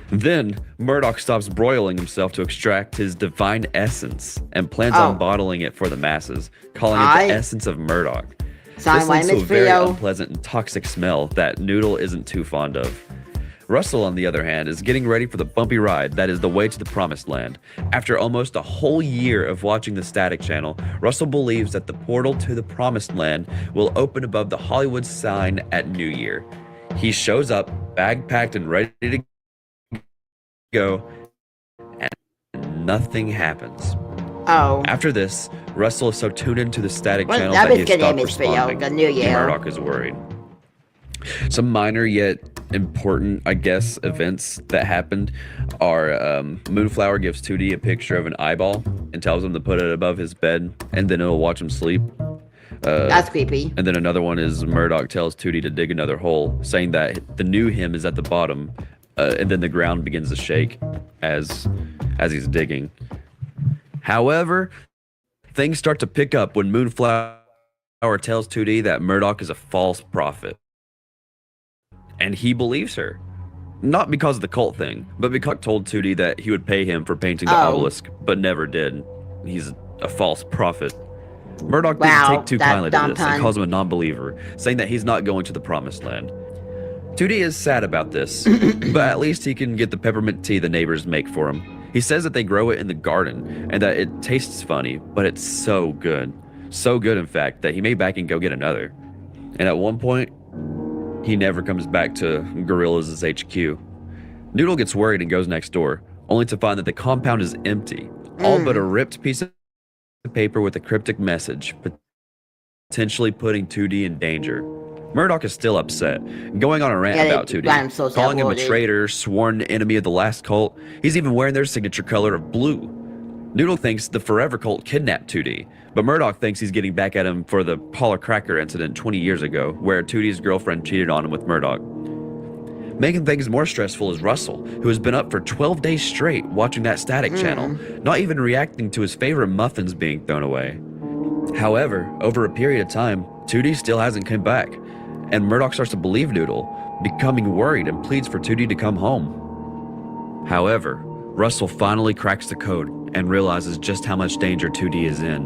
Then, Murdoch stops broiling himself to extract his divine essence and plans on bottling it for the masses, calling it the essence of Murdoch. This leads to a very unpleasant and toxic smell that Noodle isn't too fond of. Russell, on the other hand, is getting ready for the bumpy ride that is the way to the Promised Land. After almost a whole year of watching the Static Channel, Russell believes that the portal to the Promised Land will open above the Hollywood sign at New Year. He shows up, bag packed and ready to go, and nothing happens. After this, Russell is so tuned into the Static Channel that he has stopped responding. Murdoch is worried. Some minor yet important, I guess, events that happened are Moonflower gives 2D a picture of an eyeball and tells him to put it above his bed, and then it'll watch him sleep. That's creepy. And then another one is Murdoch tells 2D to dig another hole, saying that the new him is at the bottom, and then the ground begins to shake as he's digging. However, things start to pick up when Moonflower tells 2D that Murdoch is a false prophet. And he believes her. Not because of the cult thing, but because he told 2D that he would pay him for painting the obelisk, but never did. He's a false prophet. Murdoch didn't take too kindly to this and calls him a non-believer, saying that he's not going to the Promised Land. 2D is sad about this, but at least he can get the peppermint tea the neighbors make for him. He says that they grow it in the garden and that it tastes funny, but it's so good. So good, in fact, that he may back and go get another. And at one point, he never comes back to Gorillaz' HQ. Noodle gets worried and goes next door, only to find that the compound is empty, all but a ripped piece of paper with a cryptic message, potentially putting 2D in danger. Murdoch is still upset, going on a rant about 2D, calling him a traitor, sworn enemy of the last cult. He's even wearing their signature color of blue. Noodle thinks the Forever Cult kidnapped 2D, but Murdoch thinks he's getting back at him for the Paula Cracker incident 20 years ago, where 2D's girlfriend cheated on him with Murdoch. Making things more stressful is Russell, who has been up for 12 days straight watching that Static Channel, not even reacting to his favorite muffins being thrown away. However, over a period of time, 2D still hasn't come back, and Murdoch starts to believe Noodle, becoming worried and pleads for 2D to come home. However, Russell finally cracks the code and realizes just how much danger 2D is in.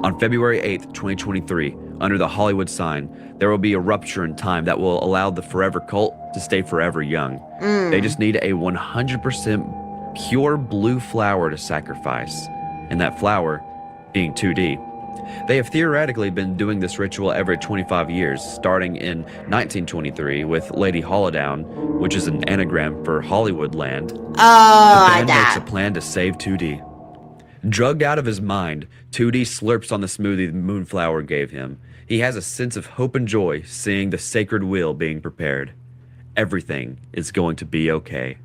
On February 8th, 2023, under the Hollywood sign, there will be a rupture in time that will allow the Forever Cult to stay forever young. They just need a 100% pure blue flower to sacrifice, and that flower being 2D. They have theoretically been doing this ritual every 25 years, starting in 1923 with Lady Hollowdown, which is an anagram for Hollywood Land. The band makes a plan to save 2D. Drugged out of his mind, 2D slurps on the smoothie Moonflower gave him. He has a sense of hope and joy seeing the sacred wheel being prepared. Everything is going to be okay.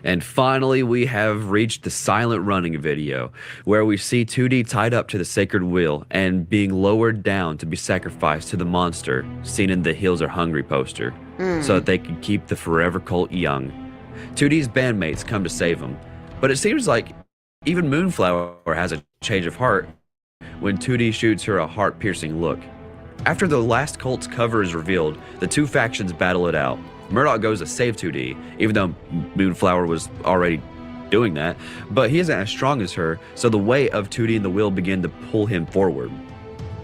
And finally, we have reached the silent running video, where we see 2D tied up to the sacred wheel and being lowered down to be sacrificed to the monster seen in the Hills Are Hungry poster, so that they can keep the Forever Cult young. 2D's bandmates come to save him, but it seems like even Moonflower has a change of heart when 2D shoots her a heart-piercing look. After the last cult's cover is revealed, the two factions battle it out. Murdoch goes to save 2D, even though Moonflower was already doing that, but he isn't as strong as her, so the weight of 2D and the will begin to pull him forward.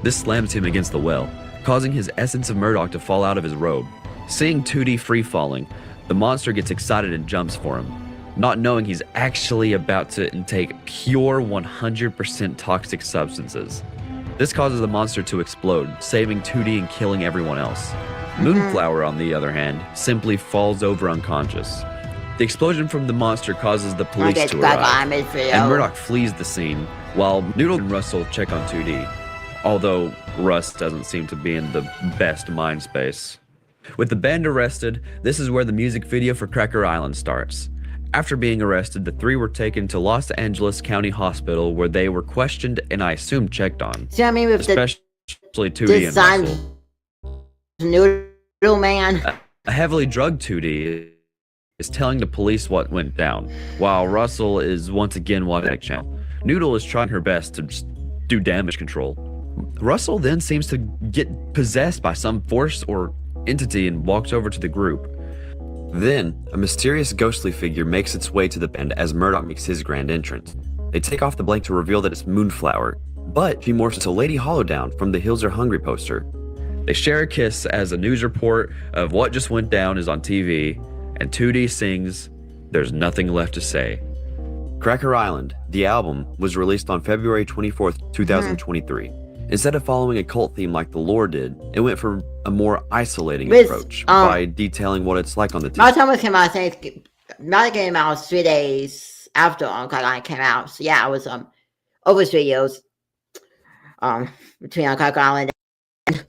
This slams him against the well, causing his essence of Murdoch to fall out of his robe. Seeing 2D free-falling, the monster gets excited and jumps for him, not knowing he's actually about to intake pure 100% toxic substances. This causes the monster to explode, saving 2D and killing everyone else. Moonflower, on the other hand, simply falls over unconscious. The explosion from the monster causes the police to arrive, and Murdoch flees the scene, while Noodle and Russell check on 2D, although Russ doesn't seem to be in the best mind space. With the band arrested, this is where the music video for Cracker Island starts. After being arrested, the three were taken to Los Angeles County Hospital, where they were questioned and I assume checked on. See what I mean with especially 2D and Russell. Noodle Man. A heavily drugged 2D is telling the police what went down, while Russell is once again watching the channel. Noodle is trying her best to just do damage control. Russell then seems to get possessed by some force or entity and walks over to the group. Then, a mysterious ghostly figure makes its way to the band as Murdoch makes his grand entrance. They take off the blank to reveal that it's Moonflower, but she morphs into Lady Hollowdown from the Hills Are Hungry poster. They share a kiss as a news report of what just went down is on TV, and 2D sings, "There's Nothing Left to Say." Cracker Island, the album, was released on February 24th, 2023. Instead of following a cult theme like the lore did, it went for a more isolating approach by detailing what it's like on the TV. My time came out, I think, not came out 3 days after Cracker Island came out. So yeah, it was over 3 years between Cracker Island and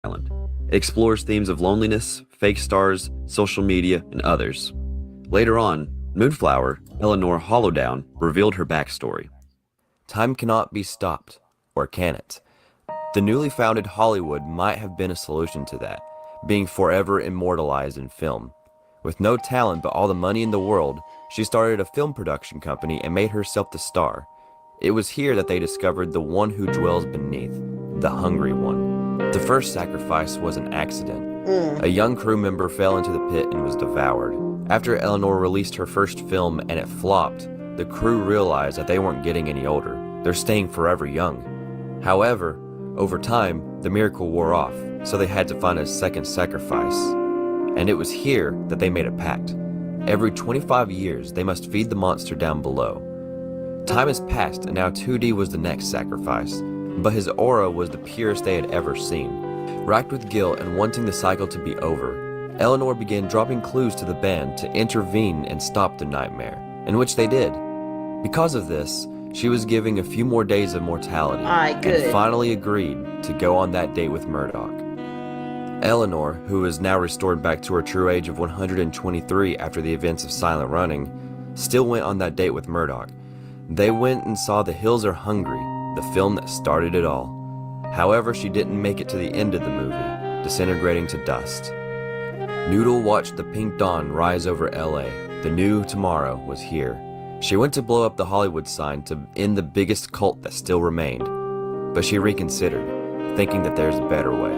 Island. It explores themes of loneliness, fake stars, social media, and others. Later on, Moonflower, Eleanor Hollowdown, revealed her backstory. Time cannot be stopped, or can it? The newly founded Hollywood might have been a solution to that, being forever immortalized in film. With no talent but all the money in the world, she started a film production company and made herself the star. It was here that they discovered the one who dwells beneath, the Hungry One. The first sacrifice was an accident. A young crew member fell into the pit and was devoured. After Eleanor released her first film and it flopped, the crew realized that they weren't getting any older. They're staying forever young. However, over time, the miracle wore off, so they had to find a second sacrifice. And it was here that they made a pact. Every 25 years, they must feed the monster down below. Time has passed, and now 2D was the next sacrifice, but his aura was the purest they had ever seen. Racked with guilt and wanting the cycle to be over, Eleanor began dropping clues to the band to intervene and stop the nightmare, in which they did. Because of this, she was given a few more days of mortality and finally agreed to go on that date with Murdoch. Eleanor, who is now restored back to her true age of 123 after the events of Silent Running, still went on that date with Murdoch. They went and saw The Hills Are Hungry, the film that started it all. However, she didn't make it to the end of the movie, disintegrating to dust. Noodle watched the pink dawn rise over LA. The new tomorrow was here. She went to blow up the Hollywood sign to end the biggest cult that still remained, but she reconsidered, thinking that there's a better way.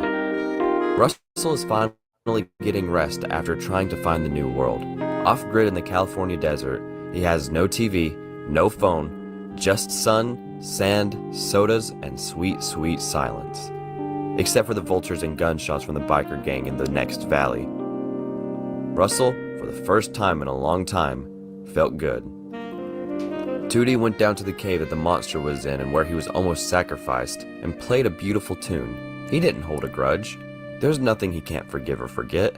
Russell is finally getting rest after trying to find the new world. Off-grid in the California desert, he has no TV, no phone, just sun, sand, sodas, and sweet, sweet silence. Except for the vultures and gunshots from the biker gang in the next valley. Russell, for the first time in a long time, felt good. 2D went down to the cave that the monster was in and where he was almost sacrificed, and played a beautiful tune. He didn't hold a grudge. There's nothing he can't forgive or forget.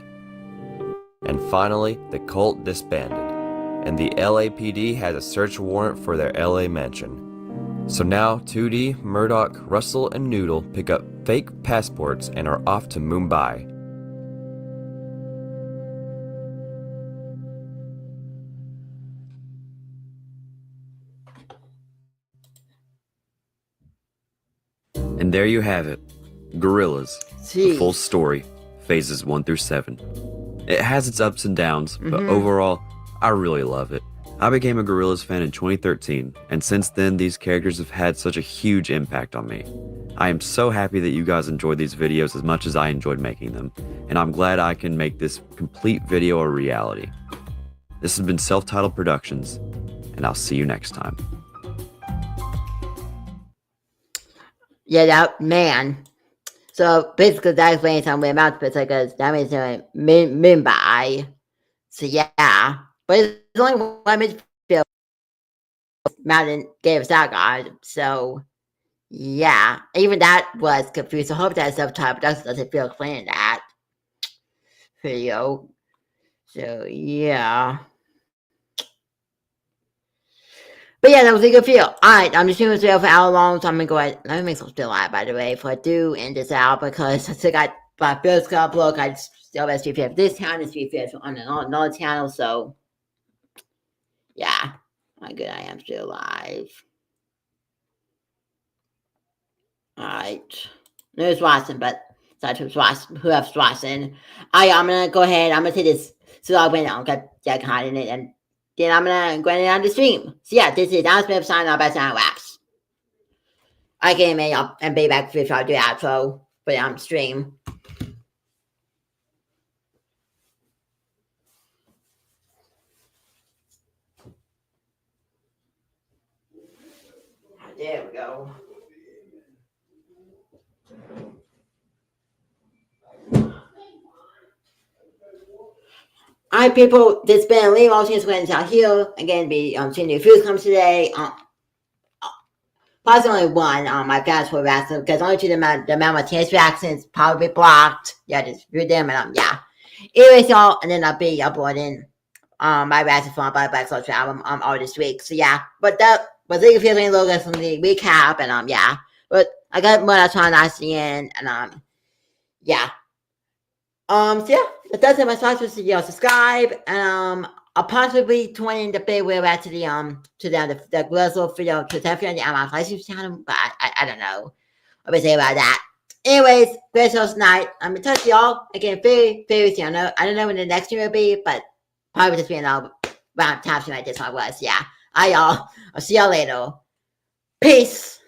And finally, the cult disbanded, and the LAPD has a search warrant for their LA mansion. So now 2D, Murdoch, Russell, and Noodle pick up fake passports and are off to Mumbai. And there you have it. Gorillaz. The full story, phases 1 through 7. It has its ups and downs, but overall, I really love it. I became a Gorillaz fan in 2013, and since then, these characters have had such a huge impact on me. I am so happy that you guys enjoyed these videos as much as I enjoyed making them, and I'm glad I can make this complete video a reality. This has been Self-Titled Productions, and I'll see you next time. Yeah, that man. So basically, that explains something about this because that means Mumbai. So yeah, but it's only one midfield. Mountain gave us that guy. So yeah, even that was confused. I hope that Self-Titled Productions doesn't feel clean that video. So yeah. But yeah, that was a good feel. Alright, I'm just doing this video for how long, so I'm gonna go ahead. Let me make some still live, by the way, if I do end this out, because I still got my first couple look, I still have Street Fair for this channel, Street Fair on another channel, so yeah. My good, I am still live. Alright. There's Watson, but sorry to Watson, who has Watson. Alright, I'm gonna go ahead, I'm gonna take this so I went on, got Jack Hot in it, and then I'm gonna go ahead on the stream. So yeah, this is Donald Smith signing off by Sound Wax. I can make up and be back if I do outro for the stream. There we go. Alright, people, this has been Lee Walters out here. Again, be seeing new food comes today. Plus only one my fans were vaccinated because only to the amount of chance vaccines probably blocked. Yeah, just read them and yeah. Anyways, y'all, and then I'll be uploading my vaccine from my Black Social album all this week. So yeah, but that was the feeling logo from the recap and yeah. But I got more that's on the end and yeah. So yeah, that does it. My sponsors to subscribe and I'll possibly be joining the big way back to the Gorillaz video to definitely on my license channel, but I don't know. I'll be saying about that. Anyways, great show tonight. I'm gonna touch y'all again very soon. I don't know when the next stream will be, but probably just being around time tonight. This one was, yeah. Alright, y'all. I'll see y'all later. Peace.